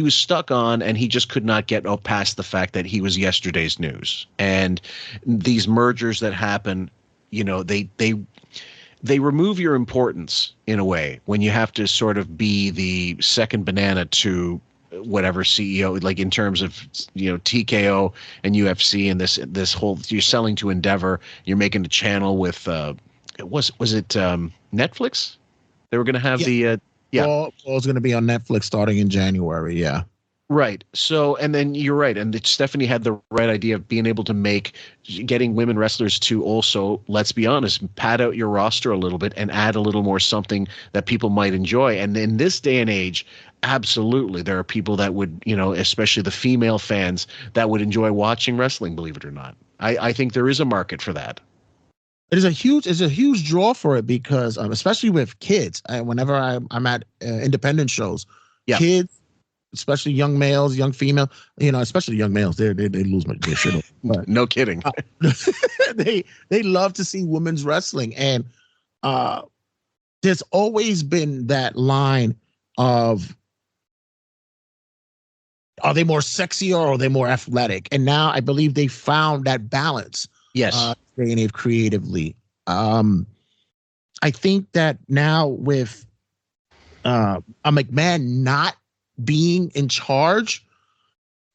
stuck on, and he just could not get past the fact that he was yesterday's news, and these mergers that happen, they remove your importance in a way when you have to sort of be the second banana to whatever CEO, like in terms of, TKO and UFC and this whole, you're selling to Endeavor, you're making a channel with, was it Netflix? They were going to have Paul's going to be on Netflix starting in January. Yeah. Right. So, and then you're right. And Stephanie had the right idea of being able to getting women wrestlers to also, let's be honest, pad out your roster a little bit and add a little more something that people might enjoy. And in this day and age, absolutely, there are people that would, especially the female fans that would enjoy watching wrestling, believe it or not. I think there is a market for that. It's a huge draw for it because, especially with kids, whenever I'm at independent shows, kids, especially young males, young female, especially young males, they lose their shit. But, no kidding. They love to see women's wrestling, and there's always been that line of, are they more sexy or are they more athletic? And now I believe they found that balance. Yes, creatively. I think that now with a McMahon not being in charge,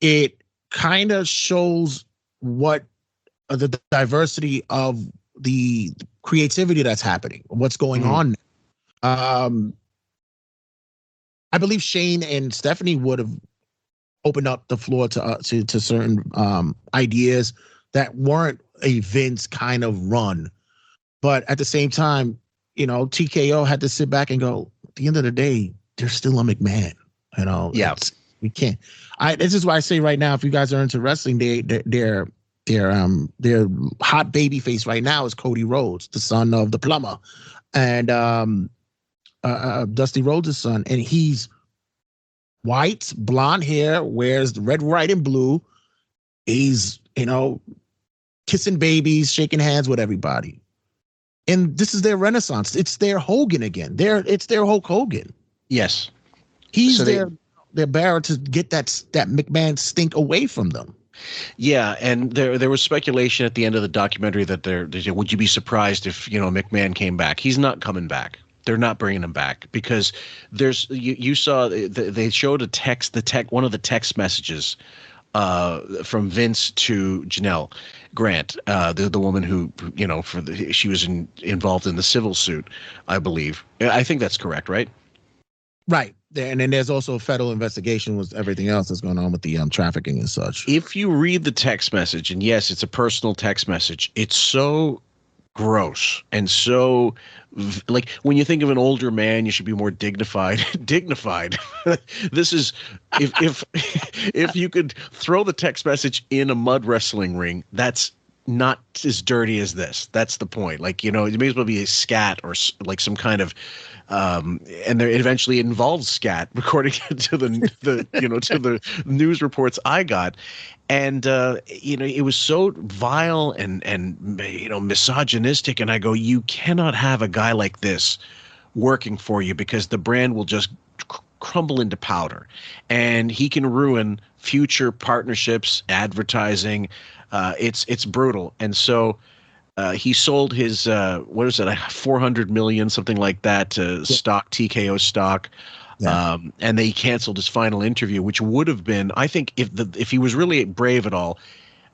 it kind of shows what the diversity of the creativity that's happening, what's going on. I believe Shane and Stephanie would have opened up the floor to certain ideas that weren't a Vince kind of run, but at the same time, TKO had to sit back and go, at the end of the day, they're still a McMahon. We can't. This is why I say right now, if you guys are into wrestling, their hot baby face right now is Cody Rhodes, the son of the plumber, and Dusty Rhodes' son, and he's white, blonde hair, wears red, white, and blue. He's kissing babies, shaking hands with everybody, and this is their renaissance. It's their Hogan again. It's their Hulk Hogan. Yes. He's their bearer to get that McMahon stink away from them. Yeah, and there was speculation at the end of the documentary that would you be surprised if McMahon came back? He's not coming back. They're not bringing him back because there's you saw they showed one of the text messages from Vince to Janelle Grant, the woman who she was involved in the civil suit, I believe. I think that's correct, right? Right. And then there's also a federal investigation with everything else that's going on with the trafficking and such. If you read the text message, and yes, it's a personal text message, it's so gross and so like when you think of an older man, you should be more dignified. This is if you could throw the text message in a mud wrestling ring, that's not as dirty as this. That's the point. Like, it may as well be a scat or like some kind of and there eventually involves scat, according to the to the news reports I got, and it was so vile and misogynistic, and I go, you cannot have a guy like this working for you because the brand will just crumble into powder, and he can ruin future partnerships, advertising. It's brutal, and so. He sold his what is it, 400 million, something like that, to stock, TKO stock, and they canceled his final interview, which would have been, I think, if he was really brave at all.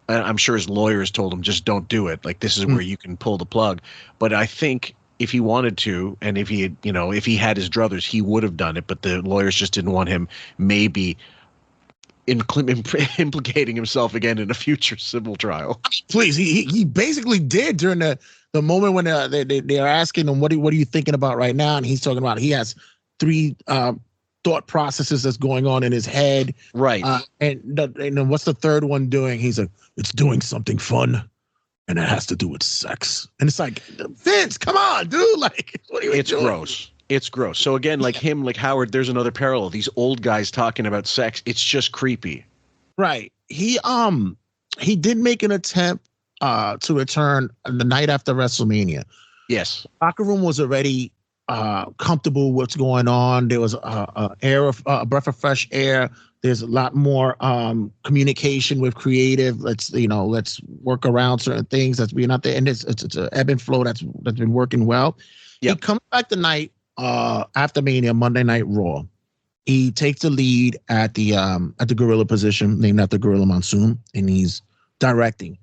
I'm sure his lawyers told him just don't do it. Like, this is where you can pull the plug. But I think if he wanted to, and if he had, if he had his druthers, he would have done it. But the lawyers just didn't want him maybe implicating himself again in a future civil trial. Please, he basically did during the moment when they are asking him, what are you thinking about right now? And he's talking about he has 3 thought processes that's going on in his head. Right. And what's the third one doing? He's like, it's doing something fun, and it has to do with sex. And it's like, Vince, come on, dude. Like, what are you doing? Gross. It's gross. So again, like him, like Howard, there's another parallel. These old guys talking about sex. It's just creepy. Right. He did make an attempt to return the night after WrestleMania. Yes. Locker room was already comfortable with what's going on. There was a breath of fresh air. There's a lot more communication with creative. Let's work around certain things that's being out there. And it's an ebb and flow that's been working well. Yep. He comes back tonight after Mania, Monday Night Raw. He takes the lead at the gorilla position, named after Gorilla Monsoon, and he's directing.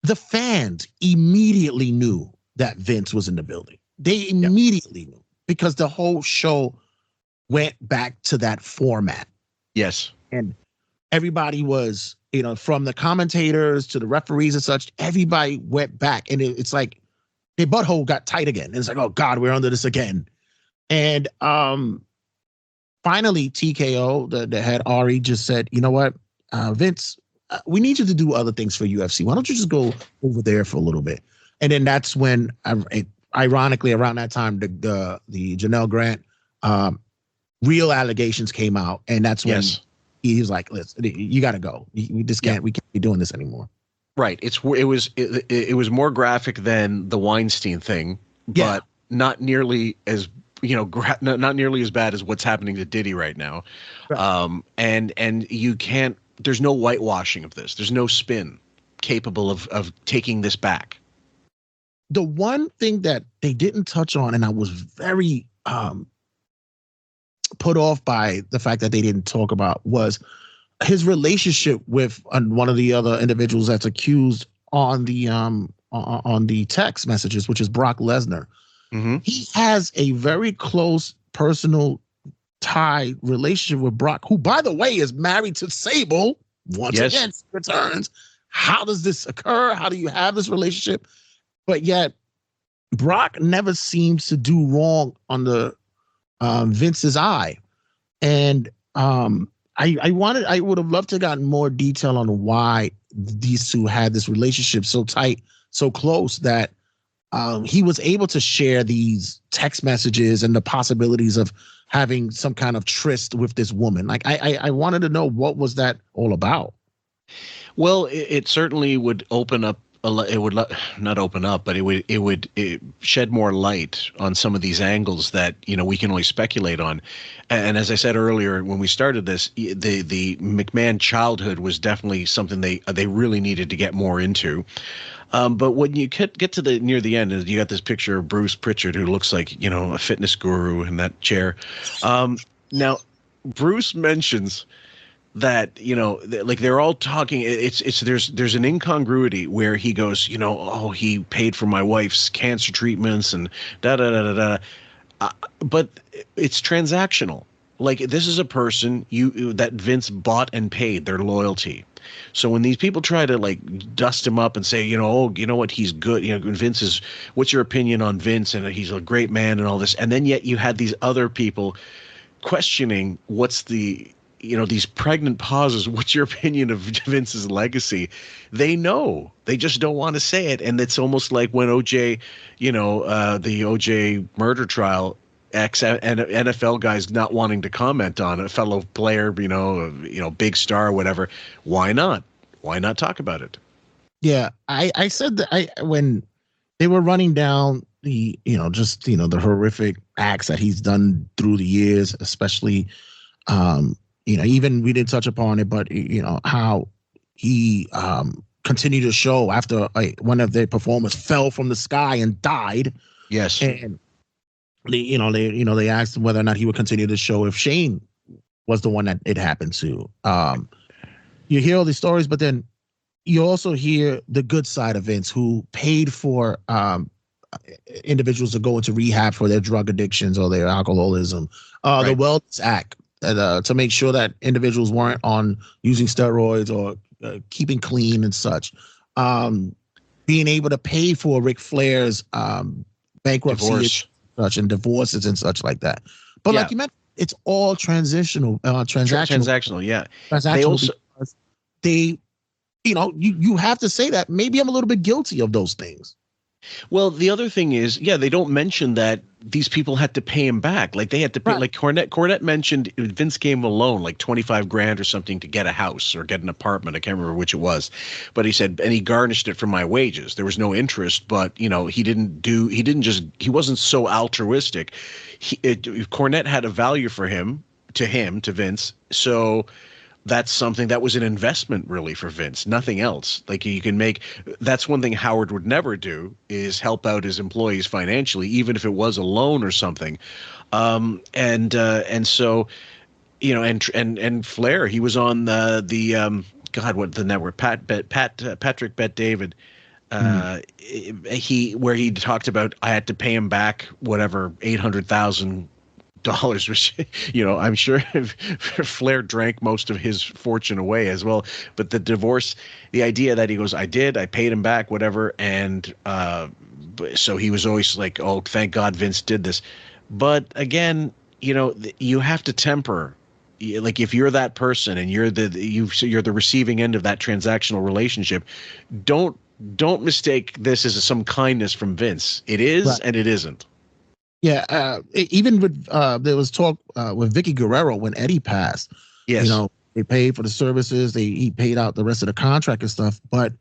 The fans immediately knew that Vince was in the building. They immediately knew, because the whole show went back to that format. Yes. And everybody was, from the commentators to the referees and such, everybody went back. And it's like their butthole got tight again. And it's like, oh God, we're under this again. And finally, TKO, the head Ari, just said, you know what, Vince, we need you to do other things for UFC. Why don't you just go over there for a little bit? And then that's when, ironically, around that time, the Janelle Grant real allegations came out, and that's when he was like, "Listen, you got to go. We just can't. We can't be doing this anymore." Right. It was more graphic than the Weinstein thing, but not nearly as not nearly as bad as what's happening to Diddy right now. Right. And you can't. There's no whitewashing of this. There's no spin capable of taking this back. The one thing that they didn't touch on, and I was very put off by the fact that they didn't talk about, was his relationship with one of the other individuals that's accused on the text messages, which is Brock Lesnar. Mm-hmm. He has a very close personal tie relationship with Brock, who, by the way, is married to Sable. Once again, returns. How does this occur? How do you have this relationship? But yet, Brock never seems to do wrong on the Vince's eye. And I would have loved to have gotten more detail on why these two had this relationship so tight, so close, that he was able to share these text messages and the possibilities of having some kind of tryst with this woman. Like, I wanted to know, what was that all about? Well, it certainly would open up. It would not open up, but it would shed more light on some of these angles that we can only speculate on. And as I said earlier when we started this, the McMahon childhood was definitely something they really needed to get more into. But when you get to near the end, you got this picture of Bruce Pritchard, who looks like a fitness guru in that chair. Now, Bruce mentions that like they're all talking. There's an incongruity where he goes, he paid for my wife's cancer treatments and da da da da da. But it's transactional. Like, this is a person that Vince bought and paid their loyalty. So when these people try to like dust him up and say, you know what, he's good, Vince is, what's your opinion on Vince, and he's a great man and all this, and then yet you had these other people questioning what's the these pregnant pauses. What's your opinion of Vince's legacy? They know. They just don't want to say it. And it's almost like when OJ, the OJ murder trial, NFL guys not wanting to comment on a fellow player, big star or whatever. Why not? Why not talk about it? Yeah, I said that when they were running down the, the horrific acts that he's done through the years, especially, even we didn't touch upon it, but how he continued to show after one of their performers fell from the sky and died. Yes. And they asked him whether or not he would continue to show if Shane was the one that it happened to. You hear all these stories, but then you also hear the good side of Vince, who paid for individuals to go into rehab for their drug addictions or their alcoholism. The Wellness Act to make sure that individuals weren't on using steroids or keeping clean and such. Being able to pay for Ric Flair's bankruptcy and divorces and such like that. But like you mentioned, it's all transactional. Yeah. They also you have to say that maybe I'm a little bit guilty of those things. Well, the other thing is, they don't mention that these people had to pay him back. Like they had to pay, like Cornette mentioned Vince gave him a loan, like 25 grand or something to get a house or get an apartment. I can't remember which it was, but he said, and he garnished it from my wages. There was no interest, but he wasn't so altruistic. Cornette had a value to Vince. So that's something that was an investment really for Vince, nothing else. Like that's one thing Howard would never do, is help out his employees financially, even if it was a loan or something. And so, and Flair, he was on the network, Patrick Bet David. He talked about, I had to pay him back whatever $800,000, which I'm sure Flair drank most of his fortune away as well. But the divorce, the idea that he goes, I paid him back, whatever, and so he was always like, oh, thank God Vince did this. But again, you have to temper. Like if you're that person and you're the receiving end of that transactional relationship, don't mistake this as some kindness from Vince. It is, and it isn't. Yeah, even with there was talk with Vicky Guerrero when Eddie passed. Yes, they paid for the services. He paid out the rest of the contract and stuff. But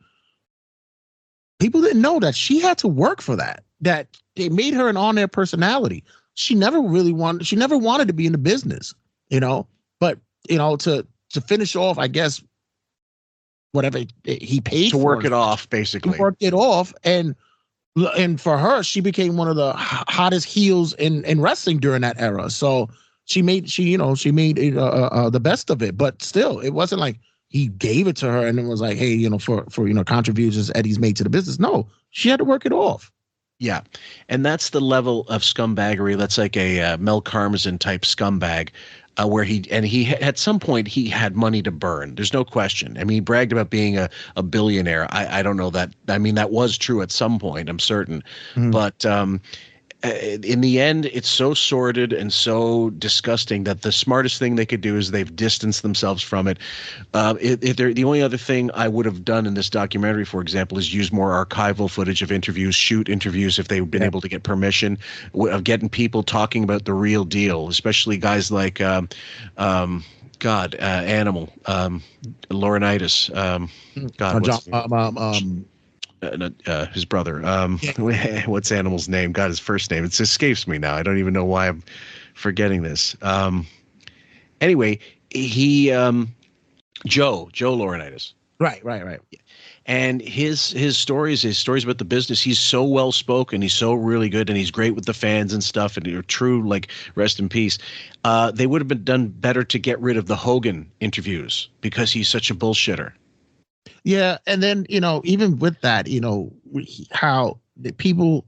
people didn't know that she had to work for that. That they made her an on-air personality. She never wanted to be in the business. But to finish off, I guess whatever he paid to work it off, basically. He worked it off, and for her, she became one of the hottest heels in wrestling during that era. So she made the best of it. But still, it wasn't like he gave it to her and it was like, hey, for contributions Eddie's made to the business. No, she had to work it off. Yeah, and that's the level of scumbaggery. That's like a Mel Karmazin type scumbag. Where he at some point he had money to burn. There's no question. I mean, he bragged about being a billionaire. I don't know that. I mean, that was true at some point, I'm certain. But in the end, it's so sordid and so disgusting that the smartest thing they could do is they've distanced themselves from it. The only other thing I would have done in this documentary, for example, is use more archival footage of interviews, shoot interviews if they've been able to get permission, of getting people talking about the real deal, especially guys like Animal, Laurinaitis, his brother. What's Animal's name? God, his first name. It escapes me now. I don't even know why I'm forgetting this. Anyway, he Joe Laurinaitis. Right. And his stories about the business, he's so well spoken, he's so really good, and he's great with the fans and stuff, and you're true, like, rest in peace. They would have been done better to get rid of the Hogan interviews because he's such a bullshitter. Yeah, and then even with that, how the people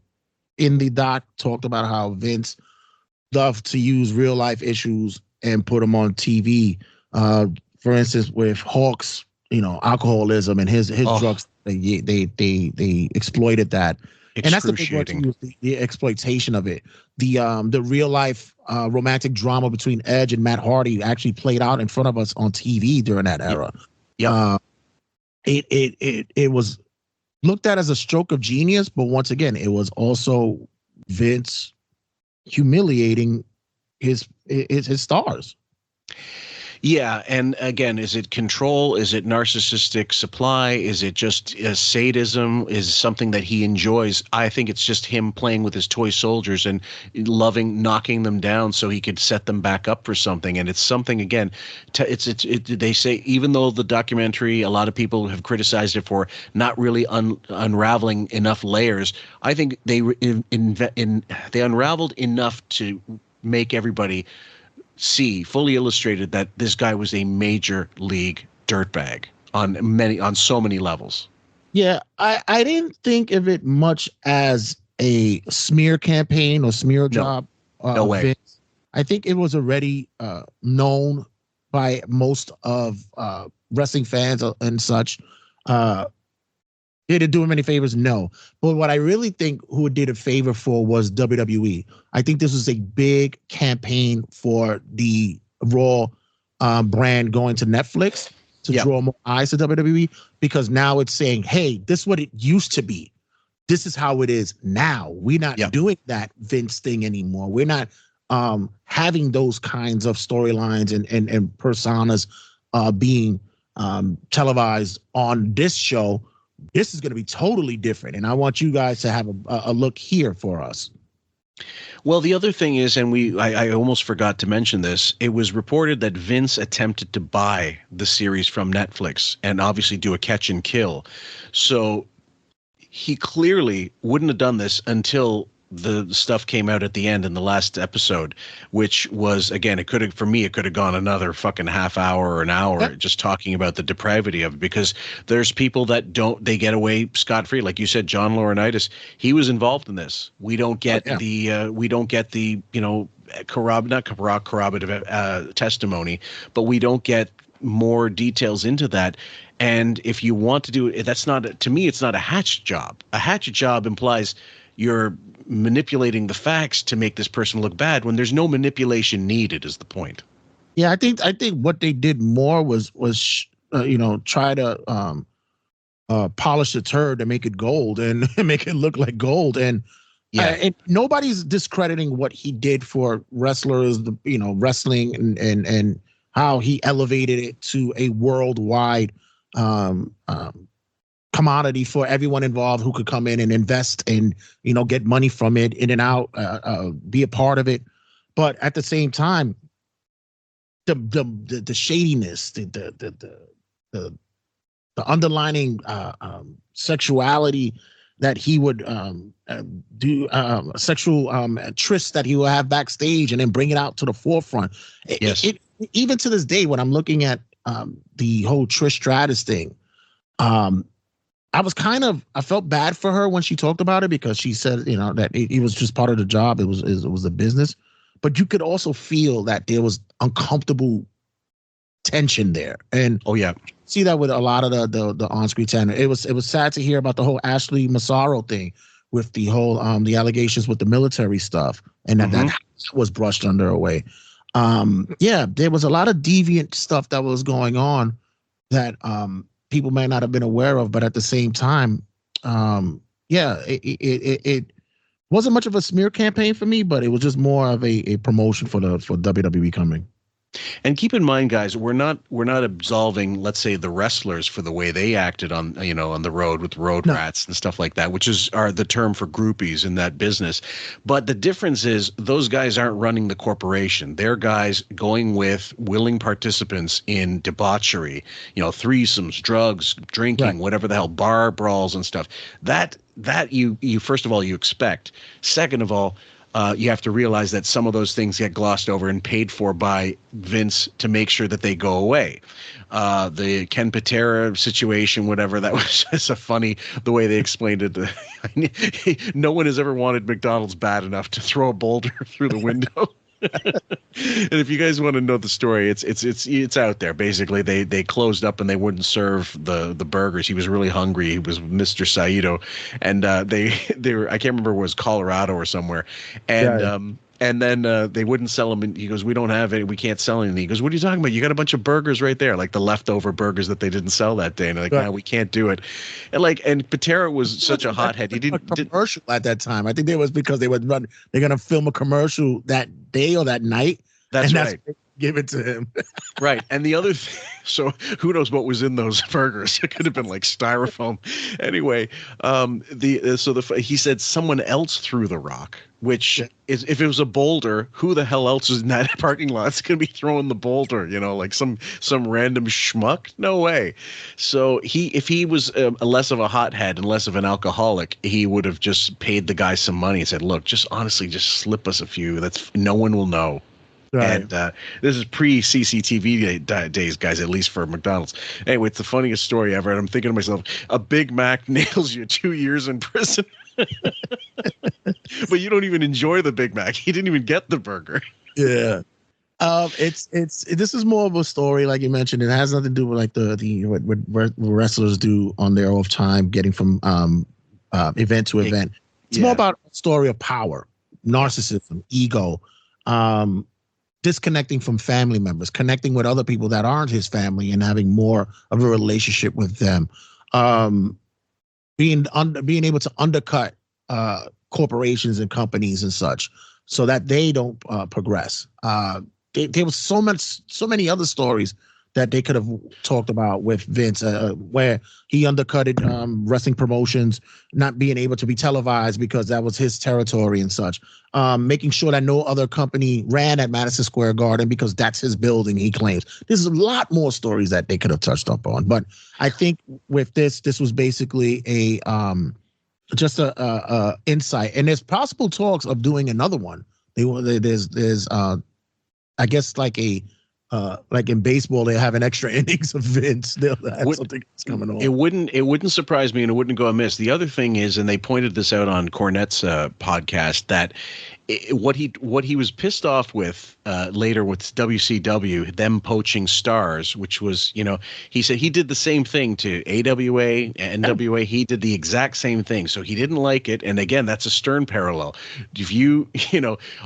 in the doc talked about how Vince loved to use real life issues and put them on TV. For instance, with Hawk's, alcoholism and his drugs, they exploited that, and that's the big one too, the exploitation of it. The real life romantic drama between Edge and Matt Hardy actually played out in front of us on TV during that era. Yeah. It was looked at as a stroke of genius, but once again, it was also Vince humiliating his stars. Yeah, and again, is it control? Is it narcissistic supply? Is it just sadism? Is it something that he enjoys? I think it's just him playing with his toy soldiers and loving knocking them down so he could set them back up for something. And it's something, again, they say, even though the documentary, a lot of people have criticized it for not really unraveling enough layers, I think they unraveled enough to make everybody see fully illustrated that this guy was a major league dirtbag on so many levels. Yeah, I didn't think of it much as a smear campaign or smear No. job. No way. Vince. I think it was already known by most of wrestling fans and such. Did it do him any favors? No. But what I really think who it did a favor for was WWE. I think this was a big campaign for the Raw brand going to Netflix to draw more eyes to WWE, because now it's saying, hey, this is what it used to be. This is how it is now. We're not doing that Vince thing anymore. We're not having those kinds of storylines and personas being televised on this show. This is going to be totally different. And I want you guys to have a look here for us. Well, the other thing is, and I almost forgot to mention this, it was reported that Vince attempted to buy the series from Netflix and obviously do a catch and kill. So he clearly wouldn't have done this until the stuff came out at the end in the last episode, which was, again, it could have gone another fucking half hour or an hour just talking about the depravity of it, because there's people that they get away scot-free. Like you said, John Laurinaitis, he was involved in this. We don't get the corroborative testimony, but we don't get more details into that. And if you want to do it, that's not, to me, it's not a hatchet job. A hatchet job implies you're manipulating the facts to make this person look bad when there's no manipulation needed, is the point. Yeah, I think what they did more was try to polish the turd and make it gold and make it look like gold. And and nobody's discrediting what he did for wrestlers, wrestling and how he elevated it to a worldwide commodity for everyone involved who could come in and invest and get money from it, in and out, be a part of it. But at the same time, the shadiness, the underlining sexuality that he would do, sexual trysts that he will have backstage and then bring it out to the forefront. It even to this day, when I'm looking at the whole Trish Stratus thing, I felt bad for her when she talked about it, because she said, that it was just part of the job. It was a business, but you could also feel that there was uncomfortable tension there. And see that with a lot of the on-screen talent. It was sad to hear about the whole Ashley Massaro thing with the whole the allegations with the military stuff, and that was brushed under away. There was a lot of deviant stuff that was going on that people may not have been aware of, but at the same time, it wasn't much of a smear campaign for me, but it was just more of a promotion for WWE coming. And keep in mind, guys, we're not absolving, let's say, the wrestlers for the way they acted on the road with road rats and stuff like that, which are the term for groupies in that business. But the difference is those guys aren't running the corporation. They're guys going with willing participants in debauchery, threesomes, drugs, drinking, whatever the hell, bar brawls and stuff. That you first of all, you expect. Second of all, you have to realize that some of those things get glossed over and paid for by Vince to make sure that they go away. The Ken Patera situation, whatever, that was just a funny, the way they explained it. No one has ever wanted McDonald's bad enough to throw a boulder through the window. And if you guys want to know the story, it's out there. Basically, they closed up and they wouldn't serve the burgers. He was really hungry. He was Mr. Saito, and they were, I can't remember, it was Colorado or somewhere, and and then they wouldn't sell them. And he goes, "We don't have it. We can't sell anything." He goes, "What are you talking about? You got a bunch of burgers right there, like the leftover burgers that they didn't sell that day." And they're like, "No, we can't do it." And Patera was such a hothead. He didn't commercial at that time. I think it was because they're gonna film a commercial that day or that night. That's right. Give it to him. Right. And the other thing, so who knows what was in those burgers? It could have been like styrofoam. Anyway, he said someone else threw the rock, which is, if it was a boulder, who the hell else is in that parking lot? It's going to be throwing the boulder, like some random schmuck? No way. So if he was less of a hothead and less of an alcoholic, he would have just paid the guy some money and said, "Look, just honestly, just slip us a few. No one will know." Right. And this is pre-CCTV days, guys, at least for McDonald's. Anyway, it's the funniest story ever. And I'm thinking to myself, a Big Mac nails you 2 years in prison. But you don't even enjoy the Big Mac. You didn't even get the burger. Yeah. This is more of a story, like you mentioned. It has nothing to do with like what wrestlers do on their off time, getting from event to event. It's more about a story of power, narcissism, ego, disconnecting from family members, connecting with other people that aren't his family, and having more of a relationship with them. Being able to undercut corporations and companies and such, so that they don't progress. There was so many other stories that they could have talked about with Vince, where he undercutted wrestling promotions not being able to be televised because that was his territory and such. Making sure that no other company ran at Madison Square Garden because that's his building, he claims. There's a lot more stories that they could have touched up on, but I think with this was basically a insight, and there's possible talks of doing another one. There's I guess like in baseball, they have an extra innings of Vince. They'll have something that's coming on. It wouldn't surprise me, and it wouldn't go amiss. The other thing is, and they pointed this out on Cornette's podcast, that what he was pissed off with later with WCW, them poaching stars, which was, he said he did the same thing to AWA, NWA. He did the exact same thing, so he didn't like it. And again, that's a stern parallel. If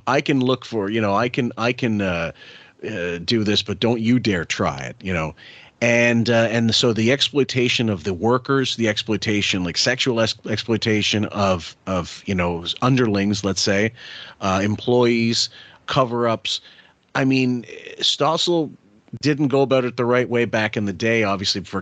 I can look for, I can do this, but don't you dare try it, and so the exploitation of the workers, the exploitation, like sexual exploitation of underlings, let's say, employees, cover-ups. I mean, Stossel didn't go about it the right way back in the day, obviously for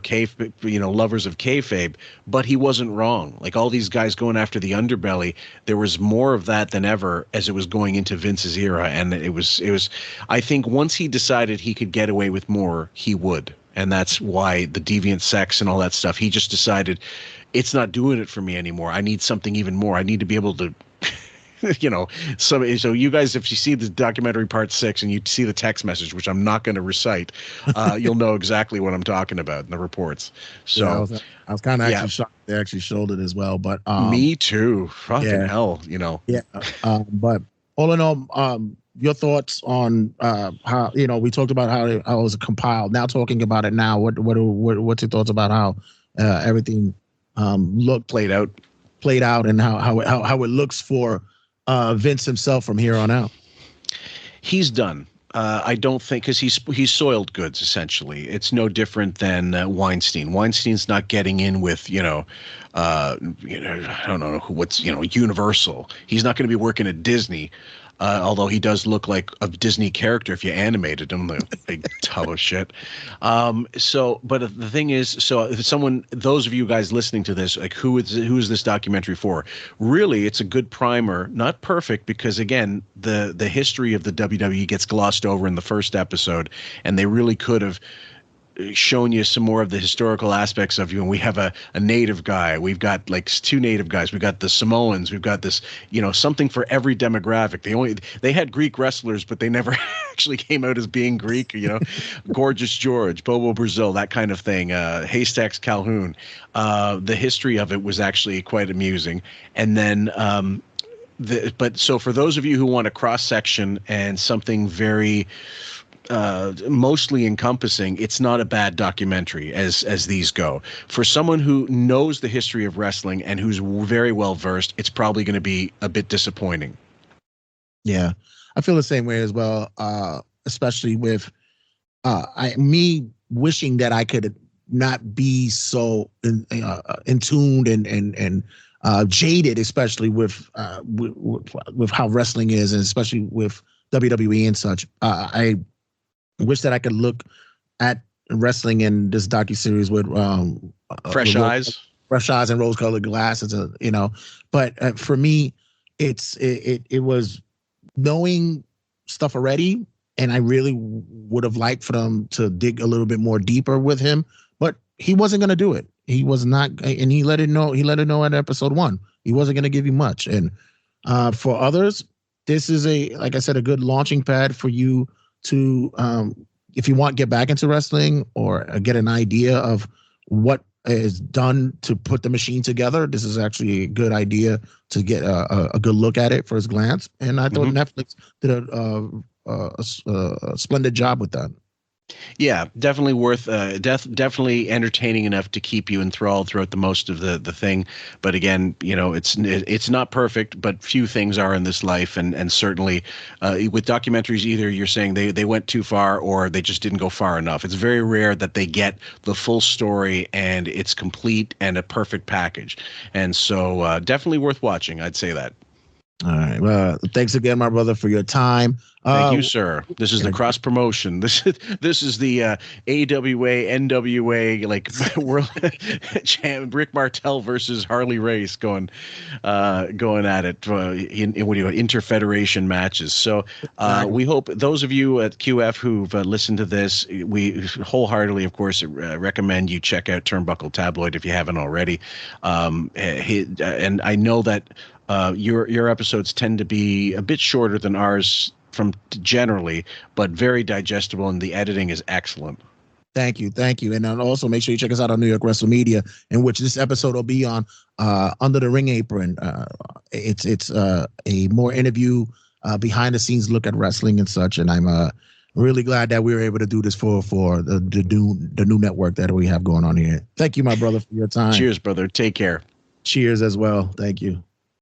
lovers of kayfabe, but he wasn't wrong. Like all these guys going after the underbelly, there was more of that than ever as it was going into Vince's era, and it was. I think once he decided he could get away with more, he would. And that's why the deviant sex and all that stuff, he just decided it's not doing it for me anymore. I need something even more. I need to be able to, so you guys, if you see the documentary part 6 and you see the text message, which I'm not going to recite, you'll know exactly what I'm talking about in the reports. So yeah, I was kind of actually shocked they actually showed it as well. But me too. Fucking hell, Yeah. But all in all, your thoughts on how we talked about how it was compiled. Now talking about it now, what's your thoughts about how everything played out, and how it looks for Vince himself from here on out? He's done. I don't think, because he's soiled goods essentially. It's no different than Weinstein. Weinstein's not getting in with I don't know what's Universal. He's not going to be working at Disney. Although he does look like a Disney character if you animated him, the big tub of shit. But the thing is, so if those of you guys listening to this, like who is this documentary for? Really, it's a good primer, not perfect, because again, the history of the WWE gets glossed over in the first episode, and they really could have shown you some more of the historical aspects of we have a native guy, we've got like 2 native guys, we've got the Samoans, we've got this something for every demographic. They had Greek wrestlers, but they never actually came out as being Greek. Gorgeous George, Bobo Brazil, that kind of thing, Haystacks Calhoun. The history of it was actually quite amusing. And then so for those of you who want a cross section and something very mostly encompassing, it's not a bad documentary as these go. For someone who knows the history of wrestling and who's very well versed, it's probably going to be a bit disappointing. Yeah, I feel the same way as well, especially with me wishing that I could not be so in tuned and jaded, especially with how wrestling is, and especially with WWE and such. I wish that I could look at wrestling in this docuseries with fresh eyes and rose-colored glasses, But for me, it was knowing stuff already, and I really would have liked for them to dig a little bit more deeper with him, but he wasn't going to do it. He was not, and he let it know. He let it know at episode 1. He wasn't going to give you much, and for others, this is like I said, a good launching pad for you to, if you want, get back into wrestling or get an idea of what is done to put the machine together. This is actually a good idea to get a good look at it first glance. And I thought Netflix did a splendid job with that. Yeah, definitely worth, definitely entertaining enough to keep you enthralled throughout the most of the thing. But again, it's not perfect, but few things are in this life, and certainly with documentaries, either you're saying they went too far or they just didn't go far enough. It's very rare that they get the full story and it's complete and a perfect package. And so definitely worth watching. I'd say that. All right. Well, thanks again, my brother, for your time. Thank you, sir. This is the cross promotion. This is the AWA NWA like world champ Rick Martel versus Harley Race going at it in interfederation matches. So we hope those of you at QF who've listened to this, we wholeheartedly, of course, recommend you check out Turnbuckle Tabloid if you haven't already. And I know that your episodes tend to be a bit shorter than ours from generally, but very digestible, and the editing is excellent. Thank you. And also make sure you check us out on New York WrestleMania, in which this episode will be on Under the Ring Apron. It's a more interview, behind the scenes look at wrestling and such, and I'm really glad that we were able to do this for the new network that we have going on here. Thank you, my brother, for your time. Cheers, brother. Take care. Cheers as well. Thank you.